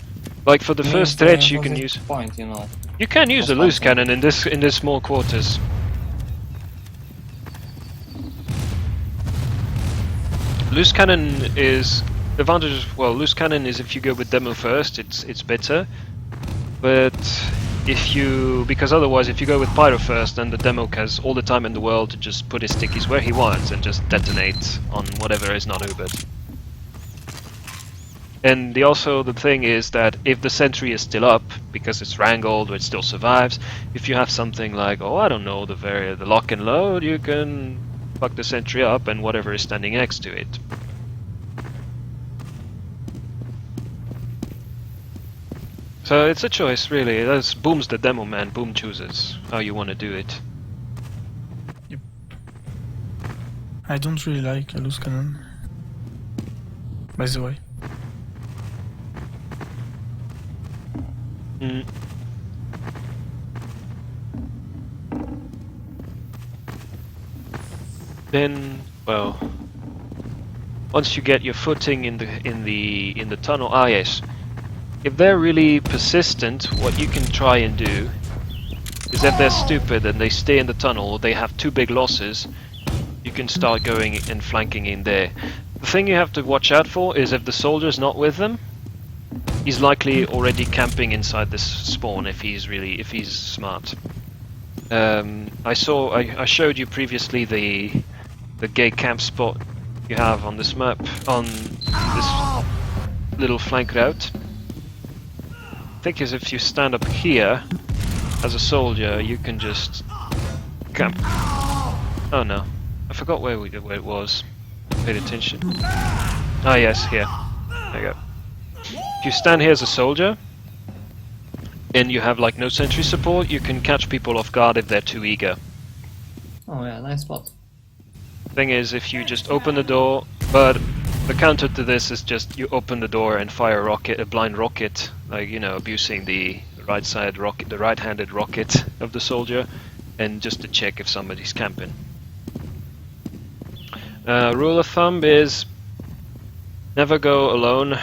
Like for the first stretch, you can use. Point, you know. You can use the loose cannon in this small quarters. Loose cannon is the advantage. Well, loose cannon is if you go with demo first, it's better. But because otherwise, if you go with Pyro first, then the demo has all the time in the world to just put his stickies where he wants and just detonate on whatever is not Ubered. And the thing is that if the sentry is still up, because it's wrangled or it still survives, if you have something like, the lock and load, you can fuck the sentry up and whatever is standing next to it. So it's a choice, really. That's Boom's the demo man. Boom chooses how you want to do it. Yep. I don't really like a loose cannon, by the way. Then, well, once you get your footing in the tunnel, yes. If they're really persistent, what you can try and do is if they're stupid and they stay in the tunnel or they have too big losses, you can start going and flanking in there. The thing you have to watch out for is if the soldier's not with them, he's likely already camping inside this spawn if he's smart. I showed you previously the gay camp spot you have on this map, on this little flank route. The thing is, if you stand up here as a soldier, you can just camp. Oh no, I forgot where it was. Paid attention. Ah yes, here. There you go. If you stand here as a soldier and you have like no sentry support, you can catch people off guard if they're too eager. Oh yeah, nice spot. Thing is, if you just open the door, but the counter to this is just you open the door and fire a blind rocket, like abusing the right side rocket, the right-handed rocket of the soldier, and just to check if somebody's camping. Rule of thumb is never go alone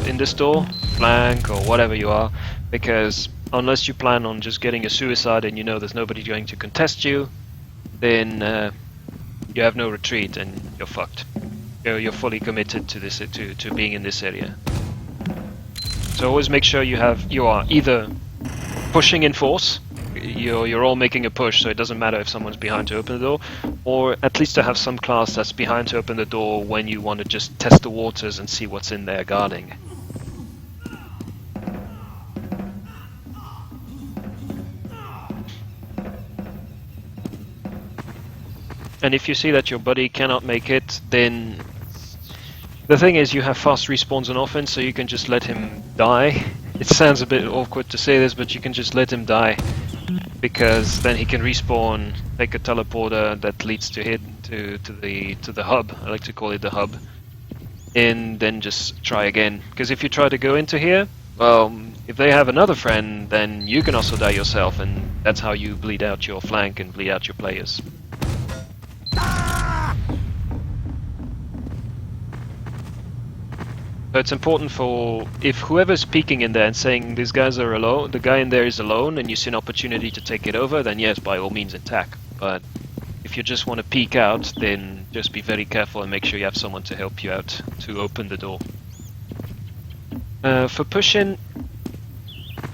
in this door, flank or whatever you are, because unless you plan on just getting a suicide and there's nobody going to contest you, then you have no retreat and you're fucked. You're fully committed to this to being in this area. So always make sure you are either pushing in force, you're all making a push, so it doesn't matter if someone's behind to open the door, or at least to have some class that's behind to open the door when you want to just test the waters and see what's in there guarding. And if you see that your buddy cannot make it, then the thing is you have fast respawns on offense, so you can just let him die. It sounds a bit awkward to say this, but you can just let him die, because then he can respawn, take a teleporter that leads to the hub. I like to call it the hub, and then just try again. Because if you try to go into here, well, if they have another friend, then you can also die yourself, and that's how you bleed out your flank and bleed out your players. So it's important for, if whoever's peeking in there and saying these guys are alone, the guy in there is alone, and you see an opportunity to take it over, then yes, by all means attack. But if you just want to peek out, then just be very careful and make sure you have someone to help you out to open the door. For pushing,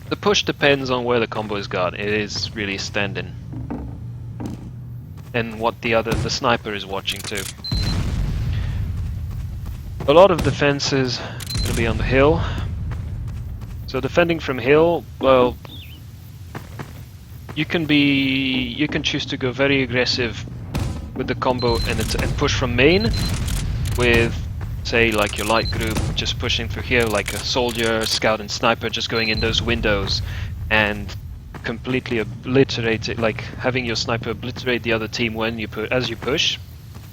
the push depends on where the combo is got. It is really standing, and what the sniper is watching too. A lot of defense is going to be on the hill. So defending from hill, well, you can choose to go very aggressive with the combo and push from main with, say, like your light group just pushing through here, like a soldier, scout, and sniper just going in those windows and completely obliterate it, like having your sniper obliterate the other team when as you push,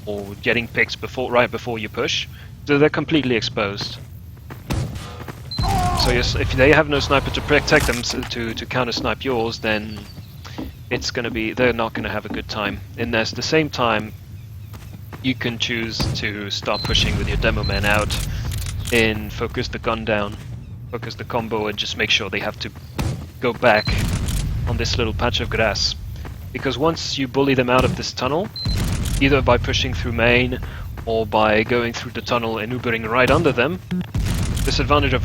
or getting picked right before you push. So they're completely exposed. So if they have no sniper to protect them, to counter snipe yours, then they're not gonna have a good time. And at the same time, you can choose to start pushing with your demo man out and focus the gun down, focus the combo, and just make sure they have to go back on this little patch of grass. Because once you bully them out of this tunnel, either by pushing through main or by going through the tunnel and Ubering right under them, disadvantage of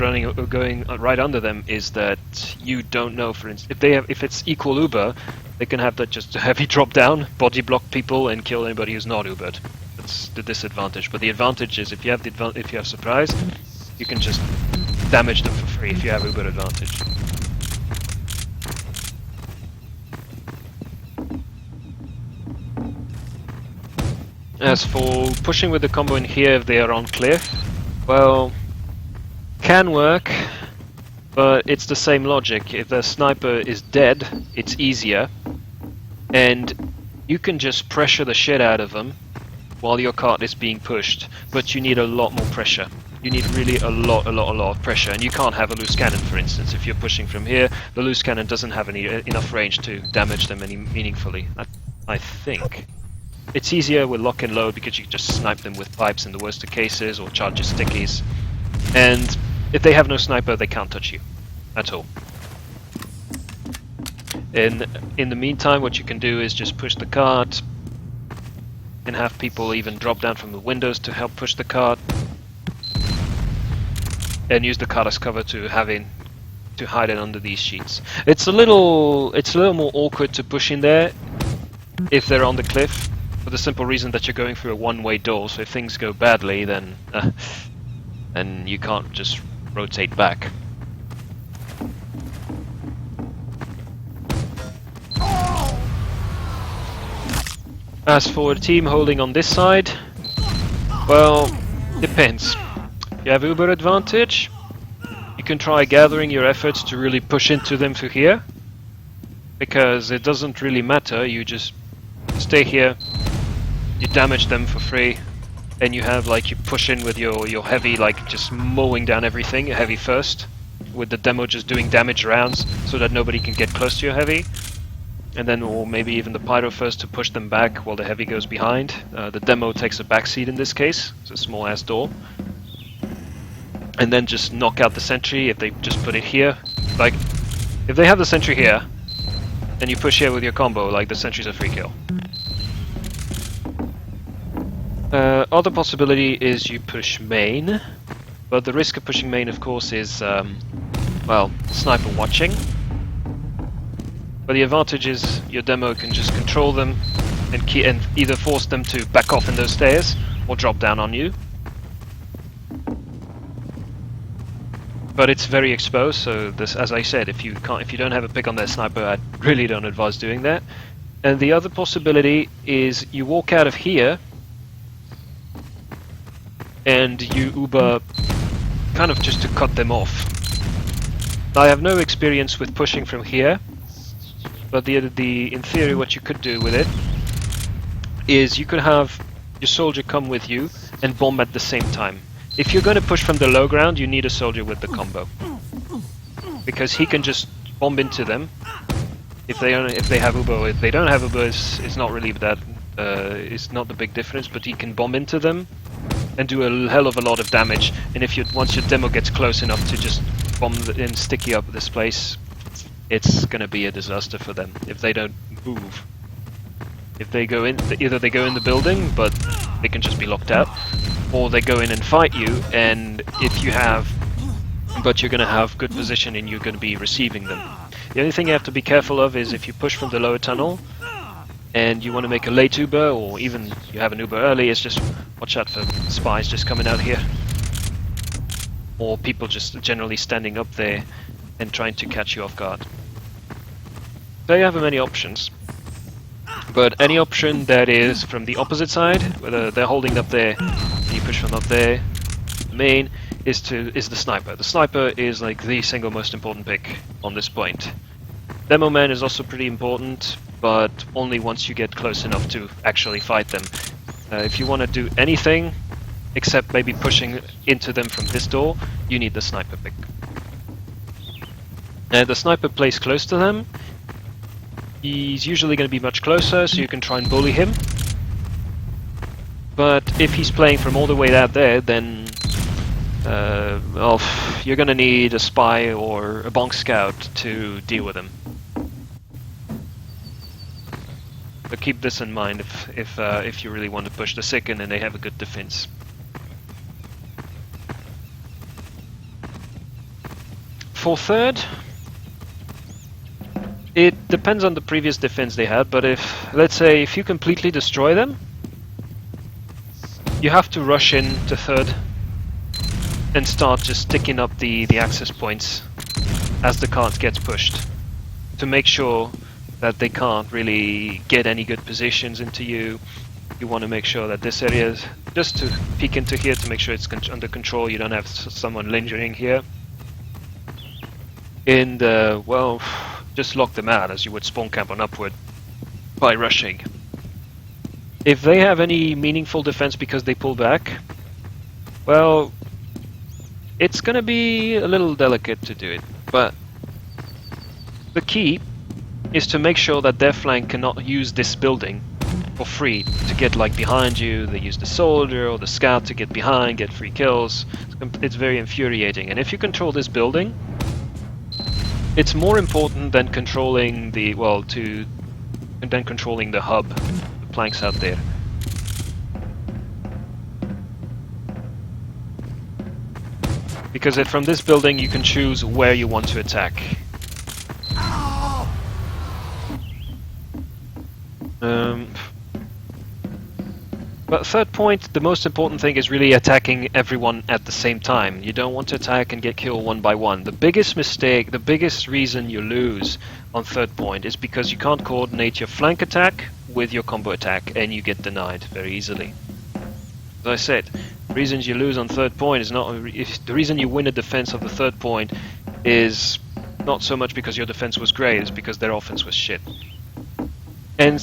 going right under them is that you don't know, for instance, if it's equal Uber, they can have that just heavy drop down, body block people, and kill anybody who's not Ubered. That's the disadvantage. But the advantage is if you have surprise, you can just damage them for free if you have Uber advantage. As for pushing with the combo in here if they are on cliff, well, can work, but it's the same logic. If the sniper is dead, it's easier, and you can just pressure the shit out of them while your cart is being pushed, but you need a lot more pressure. You need really a lot of pressure, and you can't have a loose cannon, for instance. If you're pushing from here, the loose cannon doesn't have enough range to damage them meaningfully, I think. It's easier with lock and load because you can just snipe them with pipes in the worst of cases, or charge your stickies. And if they have no sniper, they can't touch you at all. In the meantime, what you can do is just push the cart and have people even drop down from the windows to help push the cart, and use the cart as cover to hide it under these sheets. It's a little more awkward to push in there if they're on the cliff, for the simple reason that you're going through a one-way door, so if things go badly, then you can't just rotate back. As for the team holding on this side, well, depends. If you have Uber advantage, you can try gathering your efforts to really push into them through here, because it doesn't really matter, you just stay here, you damage them for free, and you have, like, you push in with your heavy, like, just mowing down everything, heavy first, with the demo just doing damage rounds so that nobody can get close to your heavy, and then, or maybe even the pyro first to push them back while the heavy goes behind. The demo takes a backseat in this case, it's a small ass door, and then just knock out the sentry if they just put it here. Like, if they have the sentry here, and you push here with your combo, like, the sentry's a free kill. Other possibility is you push main, but the risk of pushing main, of course, is, well, sniper watching. But the advantage is your demo can just control them and either force them to back off in those stairs or drop down on you. But it's very exposed, so this, as I said, if you don't have a pick on their sniper, I really don't advise doing that. And the other possibility is you walk out of here and you Uber kind of just to cut them off. I have no experience with pushing from here, but in theory what you could do with it is you could have your soldier come with you and bomb at the same time. If you're going to push from the low ground, you need a soldier with the combo, because he can just bomb into them. If they have Uber, or if they don't have Uber, it's not really that. It's not the big difference. But he can bomb into them and do a hell of a lot of damage. And if once your demo gets close enough to just bomb and sticky up this place, it's gonna be a disaster for them if they don't move. If they go in, either they go in the building, but they can just be locked out, or they go in and fight you. And if you have, but you're gonna have good position and you're gonna be receiving them. The only thing you have to be careful of is if you push from the lower tunnel and you want to make a late Uber, or even you have an Uber early, it's just watch out for spies just coming out here. Or people just generally standing up there and trying to catch you off guard. So you have many options. But any option that is from the opposite side, whether they're holding up there, and you push from up there, the main is the sniper. The sniper is like the single most important pick on this point. Demo man is also pretty important, but only once you get close enough to actually fight them. If you want to do anything except maybe pushing into them from this door, you need the sniper pick. The sniper plays close to them. He's usually going to be much closer, so you can try and bully him. But if he's playing from all the way out there, then well, you're going to need a spy or a bonk scout to deal with him. But keep this in mind if you really want to push the second and they have a good defense. For third, it depends on the previous defense they had, but let's say if you completely destroy them, you have to rush in to third and start just sticking up the access points as the cart gets pushed to make sure that they can't really get any good positions into you. You want to make sure that this area is just to peek into here to make sure it's under control. You don't have someone lingering here. And well, just lock them out as you would spawn camp on upward by rushing. If they have any meaningful defense because they pull back, well, it's gonna be a little delicate to do it, but the key is to make sure that their flank cannot use this building for free to get like behind you. They use the soldier or the scout to get behind, get free kills. It's very infuriating, and if you control this building, it's more important than controlling the controlling the hub, the planks out there. Because from this building you can choose where you want to attack. But third point, the most important thing is really attacking everyone at the same time. You don't want to attack and get killed one by one. The biggest mistake, the biggest reason you lose on third point is because you can't coordinate your flank attack with your combo attack and you get denied very easily. As I said, the reasons you lose on third point is not... the reason you win a defense of the third point is not so much because your defense was great, it's because their offense was shit. And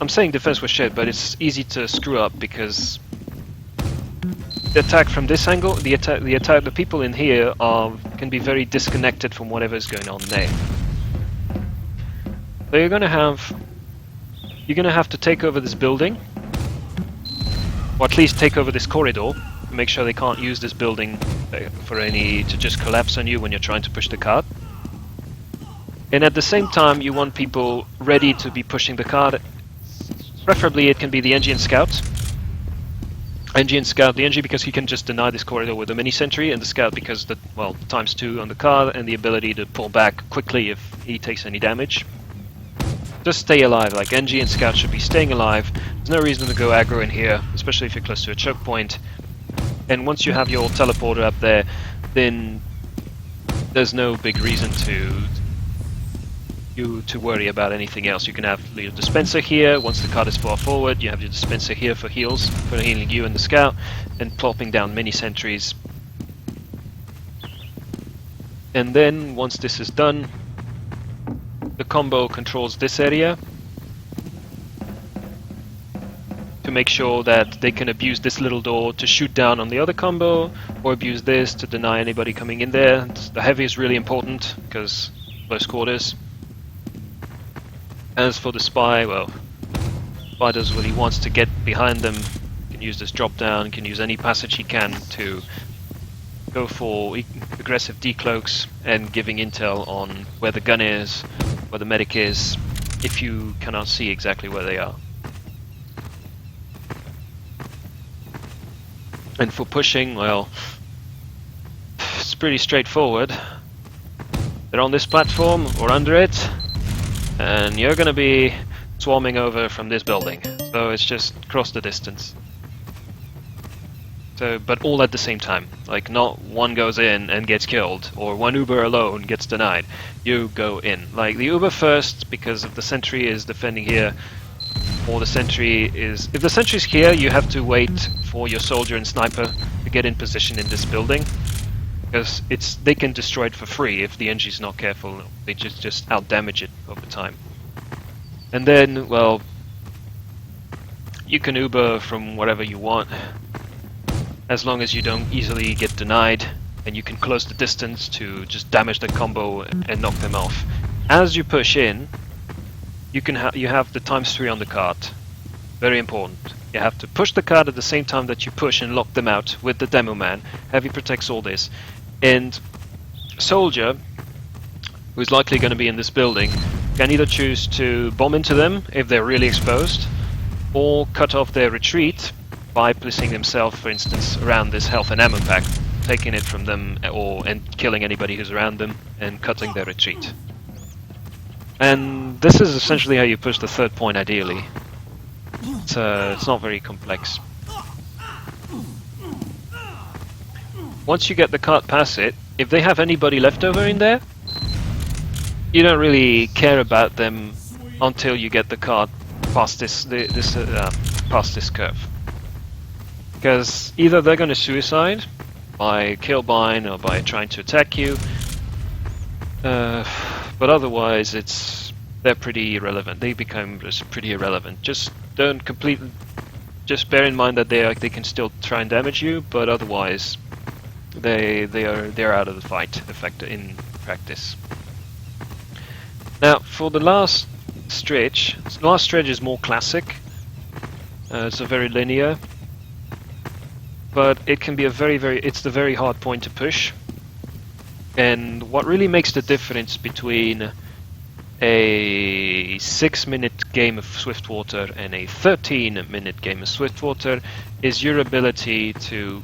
I'm saying defense was shit, but it's easy to screw up because the attack from this angle, the people in here can be very disconnected from whatever is going on there. So you're gonna have to take over this building, or at least take over this corridor, to make sure they can't use this building to just collapse on you when you're trying to push the cart. And at the same time, you want people ready to be pushing the cart. Preferably, it can be the NG scout. The NG because he can just deny this corridor with a mini sentry, and the scout because ×2 on the cart and the ability to pull back quickly if he takes any damage. Just stay alive. Like NG and scout should be staying alive. There's no reason to go aggro in here, especially if you're close to a choke point. And once you have your teleporter up there, then there's no big reason to you to worry about anything else. You can have your dispenser here. Once the cart is far forward, you have your dispenser here for heals, for healing you and the scout, and plopping down mini sentries. And then once this is done, the combo controls this area to make sure that they can abuse this little door to shoot down on the other combo, or abuse this to deny anybody coming in there. The heavy is really important because close quarters. As for the spy, well, spy does what he wants to get behind them. He can use this drop down, can use any passage he can to go for aggressive decloaks and giving intel on where the gun is, where the medic is, if you cannot see exactly where they are. And for pushing, well, it's pretty straightforward. They're on this platform or under it, and you're gonna be swarming over from this building. So it's just cross the distance. So, but all at the same time. Like, not one goes in and gets killed, or one Uber alone gets denied. You go in. Like, the Uber first, because if the sentry is defending here, or the sentry is... If the sentry's here, you have to wait for your soldier and sniper to get in position in this building. Because they can destroy it for free if the NG's not careful. They just out-damage it over time. And then, well... You can Uber from wherever you want, as long as you don't easily get denied, and you can close the distance to just damage the combo and knock them off. As you push in, you have the ×3 on the cart. Very important. You have to push the cart at the same time that you push and lock them out with the demo man. Heavy protects all this. And soldier, who's likely going to be in this building, can either choose to bomb into them if they're really exposed, or cut off their retreat by placing himself, for instance, around this health and ammo pack, taking it from them and killing anybody who's around them and cutting their retreat. And this is essentially how you push the third point ideally. It's not very complex. Once you get the cart past it, if they have anybody left over in there, you don't really care about them until you get the cart past this curve. Because either they're going to suicide by kill bind or by trying to attack you, but otherwise they're pretty irrelevant. They become just pretty irrelevant. Just bear in mind that they can still try and damage you, but otherwise they're out of the fight in practice. Now for the last stretch is more classic. It's a very linear. But it can be it's the very hard point to push. And what really makes the difference between a 6-minute game of Swiftwater and a 13-minute game of Swiftwater is your ability to,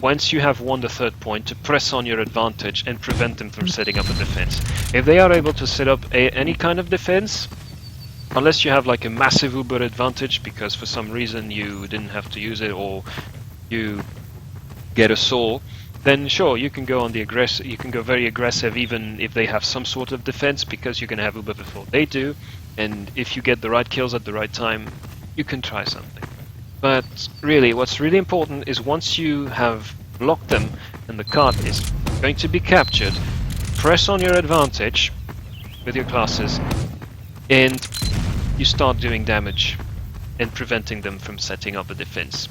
once you have won the third point, to press on your advantage and prevent them from setting up a defense. If they are able to set up any kind of defense, unless you have like a massive Uber advantage because for some reason you didn't have to use it, or you get a saw, then sure, you can go on the aggressive. You can go very aggressive even if they have some sort of defense, because you can have Uber before they do, and if you get the right kills at the right time, you can try something. But really, what's really important is once you have blocked them and the cart is going to be captured, press on your advantage with your classes, and you start doing damage and preventing them from setting up a defense.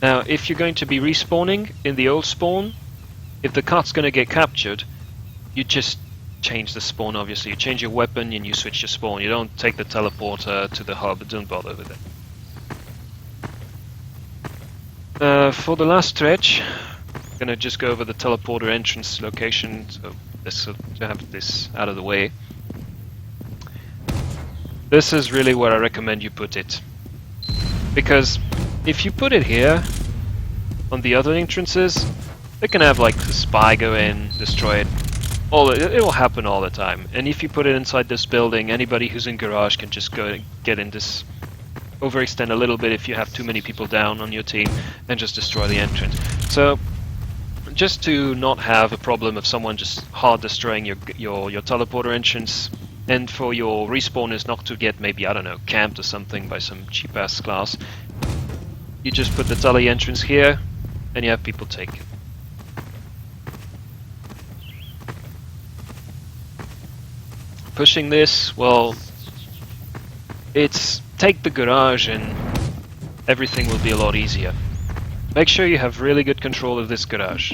Now, if you're going to be respawning in the old spawn, if the cart's going to get captured, you just change the spawn, obviously. You change your weapon and you switch your spawn. You don't take the teleporter to the hub, don't bother with it. For the last stretch, I'm going to just go over the teleporter entrance location, so to have this out of the way. This is really where I recommend you put it. Because if you put it here, on the other entrances, they can have like the spy go in, destroy it. It will happen all the time. And if you put it inside this building, anybody who's in garage can just go and get in this, overextend a little bit if you have too many people down on your team, and just destroy the entrance. So just to not have a problem of someone just hard destroying your teleporter entrance, and for your respawners not to get maybe, I don't know, camped or something by some cheap ass class, you just put the tele entrance here, and you have people take it. Pushing this, well, it's take the garage and everything will be a lot easier. Make sure you have really good control of this garage.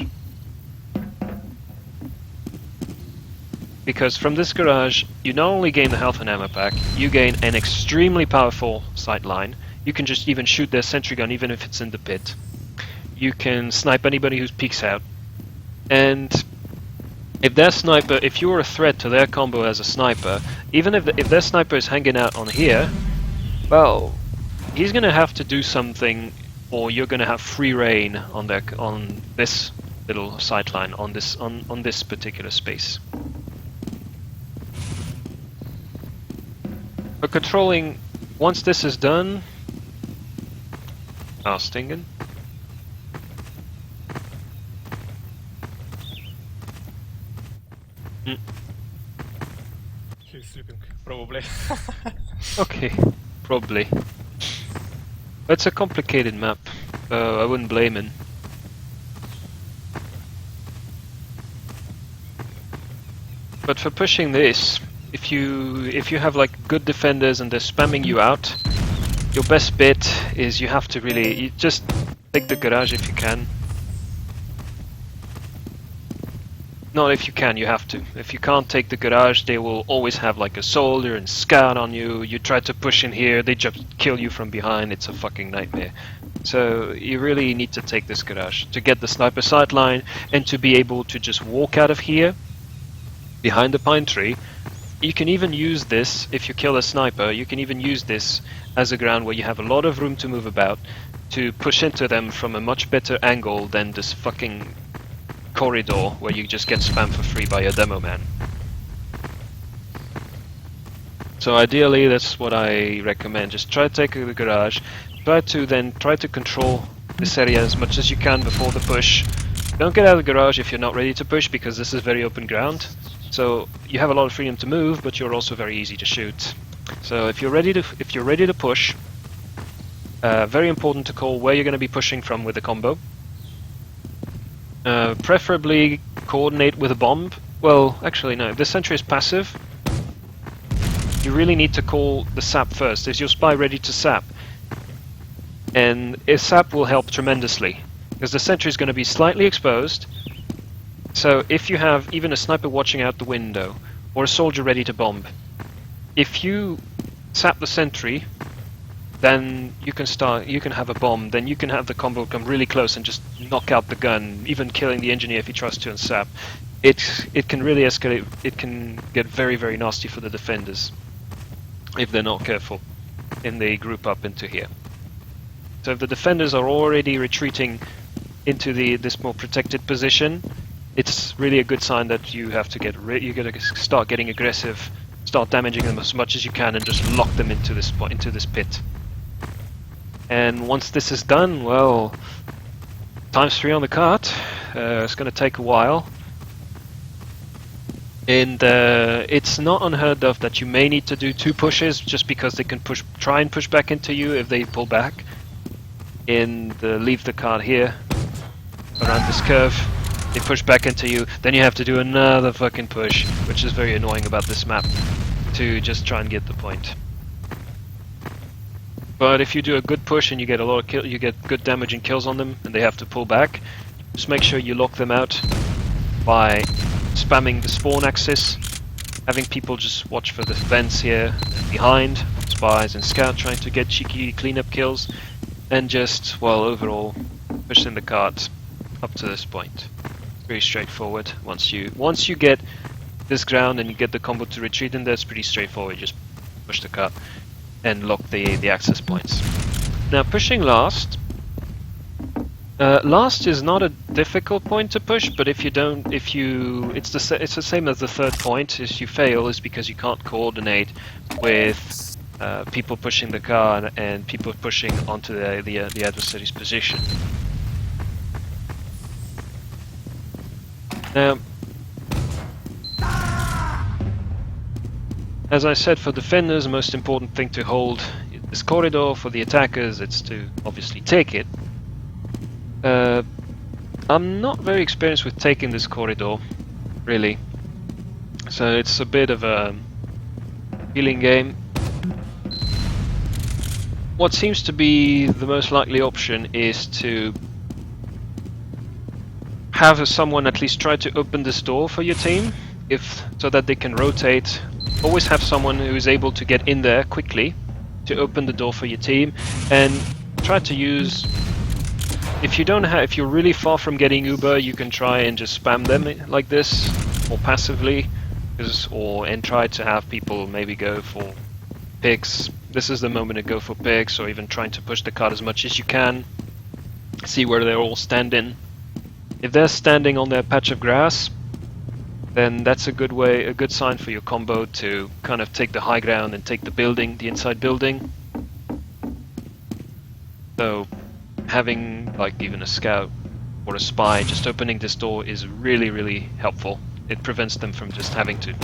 Because from this garage, you not only gain the health and ammo pack, you gain an extremely powerful sight line. You can just even shoot their sentry gun even if it's in the pit. You can snipe anybody who peeks out. And if their sniper, if you're a threat to their combo as a sniper, even if their sniper is hanging out on here, well, he's gonna have to do something, or you're gonna have free reign on this little sight line on this particular space. For controlling, once this is done, Stingen. He's sleeping, probably. Okay, probably. It's a complicated map. I wouldn't blame him. But for pushing this, if you have like good defenders and they're spamming you out, your best bet is you have to really just take the garage if you can. Not if you can, you have to. If you can't take the garage, they will always have like a soldier and scout on you. You try to push in here, they just kill you from behind. It's a fucking nightmare. So you really need to take this garage to get the sniper sight line and to be able to just walk out of here behind the pine tree. You can even use this, if you kill a sniper, you can even use this as a ground where you have a lot of room to move about, to push into them from a much better angle than this fucking corridor where you just get spammed for free by a demo man. So ideally that's what I recommend. Just try to take the garage, try to control this area as much as you can before the push. Don't get out of the garage if you're not ready to push, because this is very open ground. So you have a lot of freedom to move, but you're also very easy to shoot. So if you're ready to push, very important to call where you're going to be pushing from with the combo. Preferably coordinate with a bomb. Well, actually no, the sentry is passive. You really need to call the sap first. Is your spy ready to sap? And a sap will help tremendously, because the sentry is going to be slightly exposed. So if you have even a sniper watching out the window, or a soldier ready to bomb, if you sap the sentry, then you can have a bomb, then you can have the combo come really close and just knock out the gun, even killing the engineer if he tries to unsap. It can really escalate, it can get very, very nasty for the defenders if they're not careful and they group up into here. So if the defenders are already retreating into this more protected position, it's really a good sign that you have to you gotta start getting aggressive, start damaging them as much as you can, and just lock them into this pit. And once this is done, well, ×3 on the cart. It's going to take a while, and it's not unheard of that you may need to do 2 pushes, just because they can try and push back into you if they pull back, and leave the cart here around this curve. They push back into you, then you have to do another fucking push, which is very annoying about this map, to just try and get the point. But if you do a good push and you get a lot of you get good damage and kills on them, and they have to pull back, just make sure you lock them out by spamming the spawn axis, having people just watch for the vents here and behind, spies and scout trying to get cheeky cleanup kills, and just, well, overall pushing the cart up to this point. Very straightforward. Once you get this ground and you get the combo to retreat in there, it's pretty straightforward. Just push the cart and lock the access points. Now pushing last. Last is not a difficult point to push, but it's the same as the third point. If you fail, is because you can't coordinate with people pushing the car and people pushing onto the adversary's position. Now, as I said, for defenders, the most important thing to hold this corridor. For the attackers, it's to obviously take it. I'm not very experienced with taking this corridor, really. So it's a bit of a feeling game. What seems to be the most likely option is to have someone at least try to open this door for your team, so that they can rotate. Always have someone who is able to get in there quickly to open the door for your team, and try to use. If you're really far from getting Uber, you can try and just spam them like this, or passively, and try to have people maybe go for picks. This is the moment to go for picks, or even trying to push the cart as much as you can. See where they're all standing. If they're standing on their patch of grass, then that's a good sign for your combo to kind of take the high ground and take the inside building. So having like even a scout or a spy just opening this door is really, really helpful. It prevents them from just having to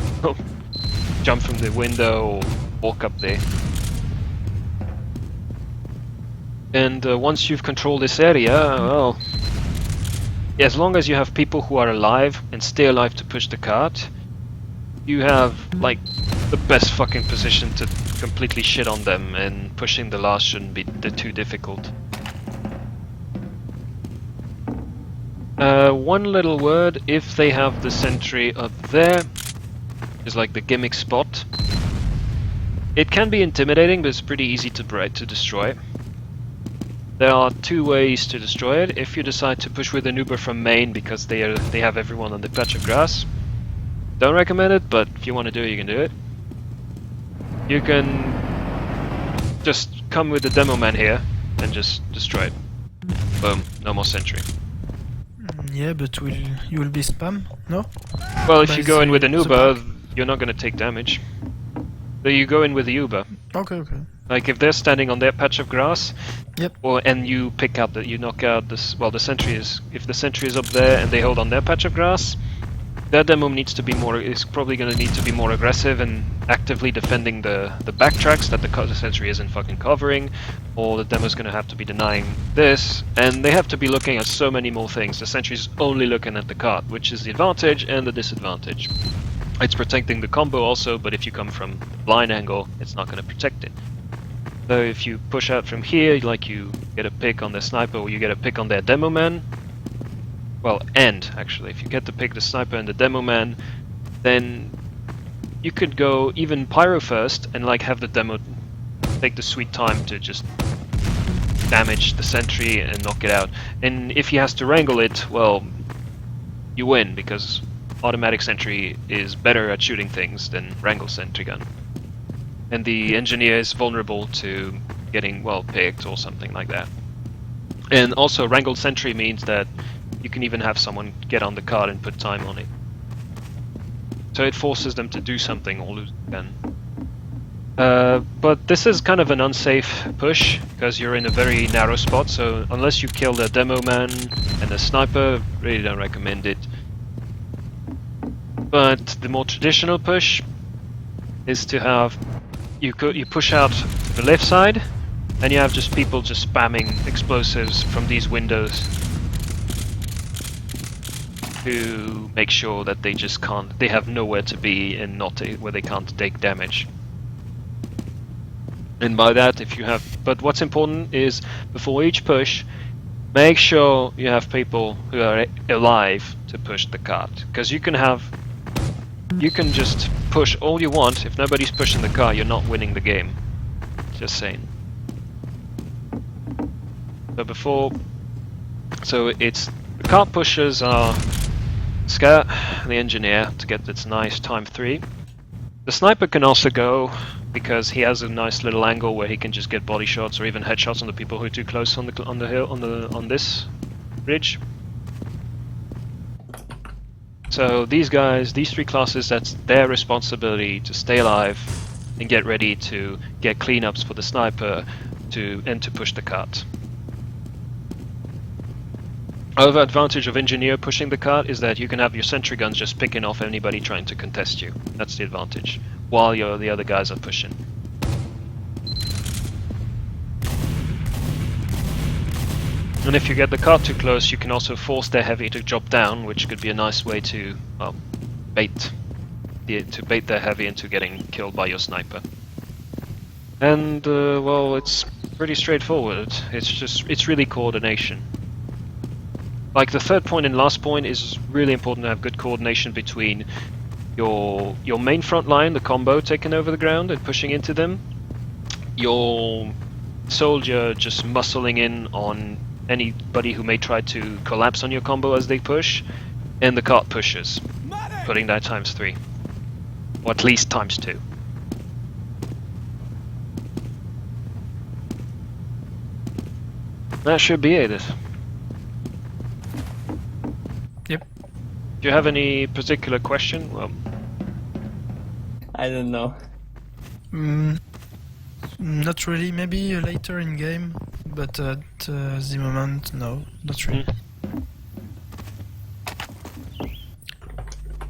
jump from the window or walk up there. And once you've controlled this area, well, as long as you have people who are alive and stay alive to push the cart, you have like the best fucking position to completely shit on them, and pushing the last shouldn't be too difficult. One little word, if they have the sentry up there, is like the gimmick spot. It can be intimidating, but it's pretty easy to destroy. There are two ways to destroy it. If you decide to push with an Uber from main because they have everyone on the patch of grass, don't recommend it, but if you want to do it, you can do it. You can just come with the demo man here and just destroy it. Boom, no more sentry. Yeah, but you will be spam, no? Well, if you go in with an Uber, you're not going to take damage. So you go in with the Uber. Okay. Like if they're standing on their patch of grass, yep. And you pick out you knock out this. Well, the sentry is, if the sentry is up there and they hold on their patch of grass, their demo needs to be is probably going to need to be more aggressive and actively defending the backtracks that the sentry isn't fucking covering, or the demo's going to have to be denying this, and they have to be looking at so many more things. The sentry's only looking at the cart, which is the advantage and the disadvantage. It's protecting the combo also, but if you come from blind angle, it's not going to protect it. So if you push out from here, like you get a pick on the sniper, or you get a pick on their demo man, well, actually, if you get to pick the sniper and the demo man, then you could go even pyro first and like have the demo take the sweet time to just damage the sentry and knock it out. And if he has to wrangle it, well, you win, because automatic sentry is better at shooting things than wrangle sentry gun. And the engineer is vulnerable to getting, well, picked or something like that. And also, wrangled sentry means that you can even have someone get on the card and put time on it. So it forces them to do something or lose the gun. But this is kind of an unsafe push, because you're in a very narrow spot, so unless you kill the demo man and the sniper, really don't recommend it. But the more traditional push is to have you push out to the left side, and you have just people just spamming explosives from these windows to make sure that they just they have nowhere to be and where they can't take damage. And by that, but what's important is before each push, make sure you have people who are alive to push the cart, because you can just push all you want. If nobody's pushing the car, you're not winning the game. Just saying. So it's the cart pushers are Scout, the engineer, to get its nice time 3. The sniper can also go, because he has a nice little angle where he can just get body shots or even headshots on the people who are too close on the hill on this ridge. So these guys, these 3 classes, that's their responsibility to stay alive and get ready to get cleanups for the sniper to push the cart. Other advantage of engineer pushing the cart is that you can have your sentry guns just picking off anybody trying to contest you. That's the advantage, while the other guys are pushing. And if you get the cart too close, you can also force their heavy to drop down, which could be a nice way to bait their heavy into getting killed by your sniper. And well, it's pretty straightforward. It's really coordination. Like the third point and last point is really important to have good coordination between your main front line, the combo taking over the ground and pushing into them, your soldier just muscling in on anybody who may try to collapse on your combo as they push, and the cart pushers, putting that times 3. Or at least times 2. That should be it. Yep. Do you have any particular question? Well, I don't know. Not really. Maybe later in game, but at the moment, no, not really.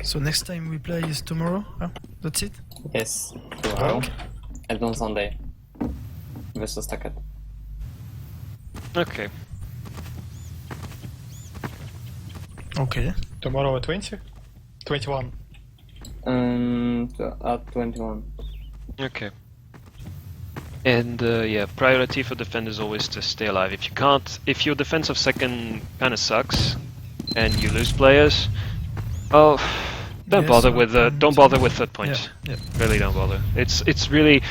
So next time we play is tomorrow? Huh? That's it? Yes, tomorrow. And on Sunday. Versus Taket. okay. Okay. Tomorrow at 20? 21. At 21. Okay. And yeah, priority for defend is always to stay alive. If your defensive second kind of sucks, and you lose players, oh, don't bother with third point. Yeah. Really, don't bother. It's really,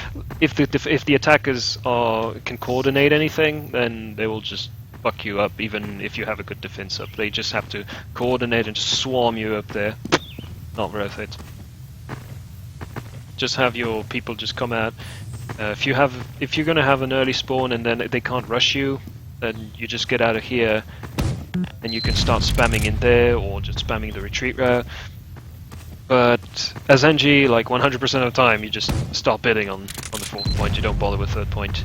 if the attackers can coordinate anything, then they will just fuck you up. Even if you have a good defense up, they just have to coordinate and just swarm you up there. Not worth it. Just have your people just come out. If you're gonna have an early spawn and then they can't rush you, then you just get out of here, and you can start spamming in there or just spamming the retreat route. But as NG, like 100% of the time, you just stop bidding on the fourth point. You don't bother with third point.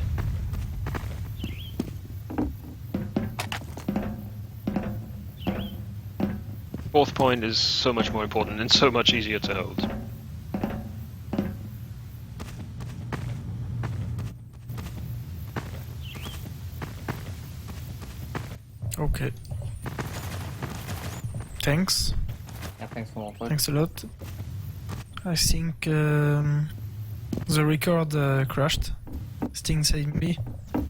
Fourth point is so much more important and so much easier to hold. Okay. Thanks. Yeah, thanks for Maptalk. Thanks a lot. I think the record crashed. Sting saved me.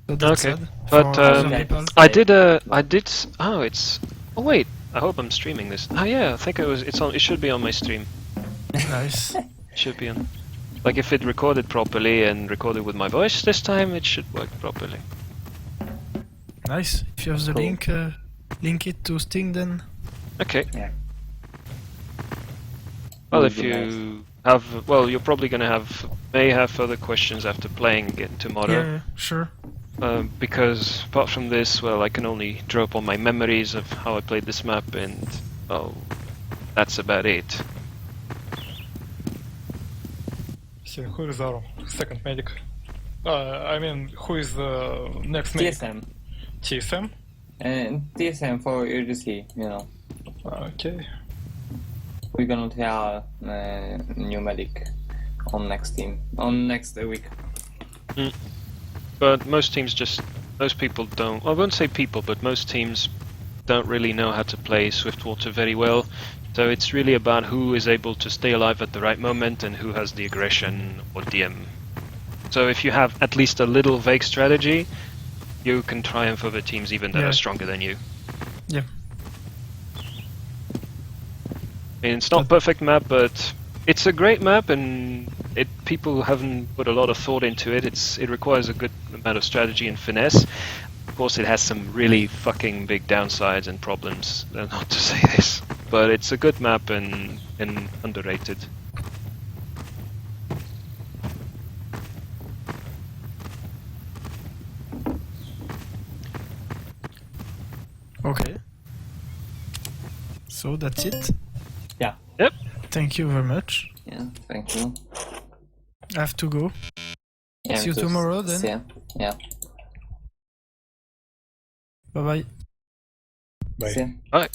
So that's Okay, sad but for other Okay. people. Oh wait, I hope I'm streaming this. Oh yeah, I think it should be on my stream. Nice. It should be on. Like if it recorded properly and recorded with my voice this time, it should work properly. Nice. If you have the Cool. link it to Sting then. Okay. Yeah. Well, Would if be you you're probably gonna may have further questions after playing again tomorrow. Yeah, sure. Because apart from this, well, I can only draw upon my memories of how I played this map, and that's about it. So who is our second medic? I mean, who is the next medic? TSM. TSM? TSM for UGC, you know. Okay. We're gonna try new medic on next week. But most people don't. I won't say people, but most teams don't really know how to play Swiftwater very well. So it's really about who is able to stay alive at the right moment and who has the aggression or DM. So if you have at least a little vague strategy, you can triumph over teams even that Yeah. are stronger than you. Yeah. I mean, it's not a perfect map, but it's a great map, and people haven't put a lot of thought into it. It requires a good amount of strategy and finesse. Of course, it has some really fucking big downsides and problems. Not to say this, but it's a good map and underrated. Okay. So that's it. Yeah. Yep. Thank you very much. Yeah. Thank you. I have to go. Yeah, See you because- tomorrow then. Yeah. Bye bye. Bye. See ya. Bye.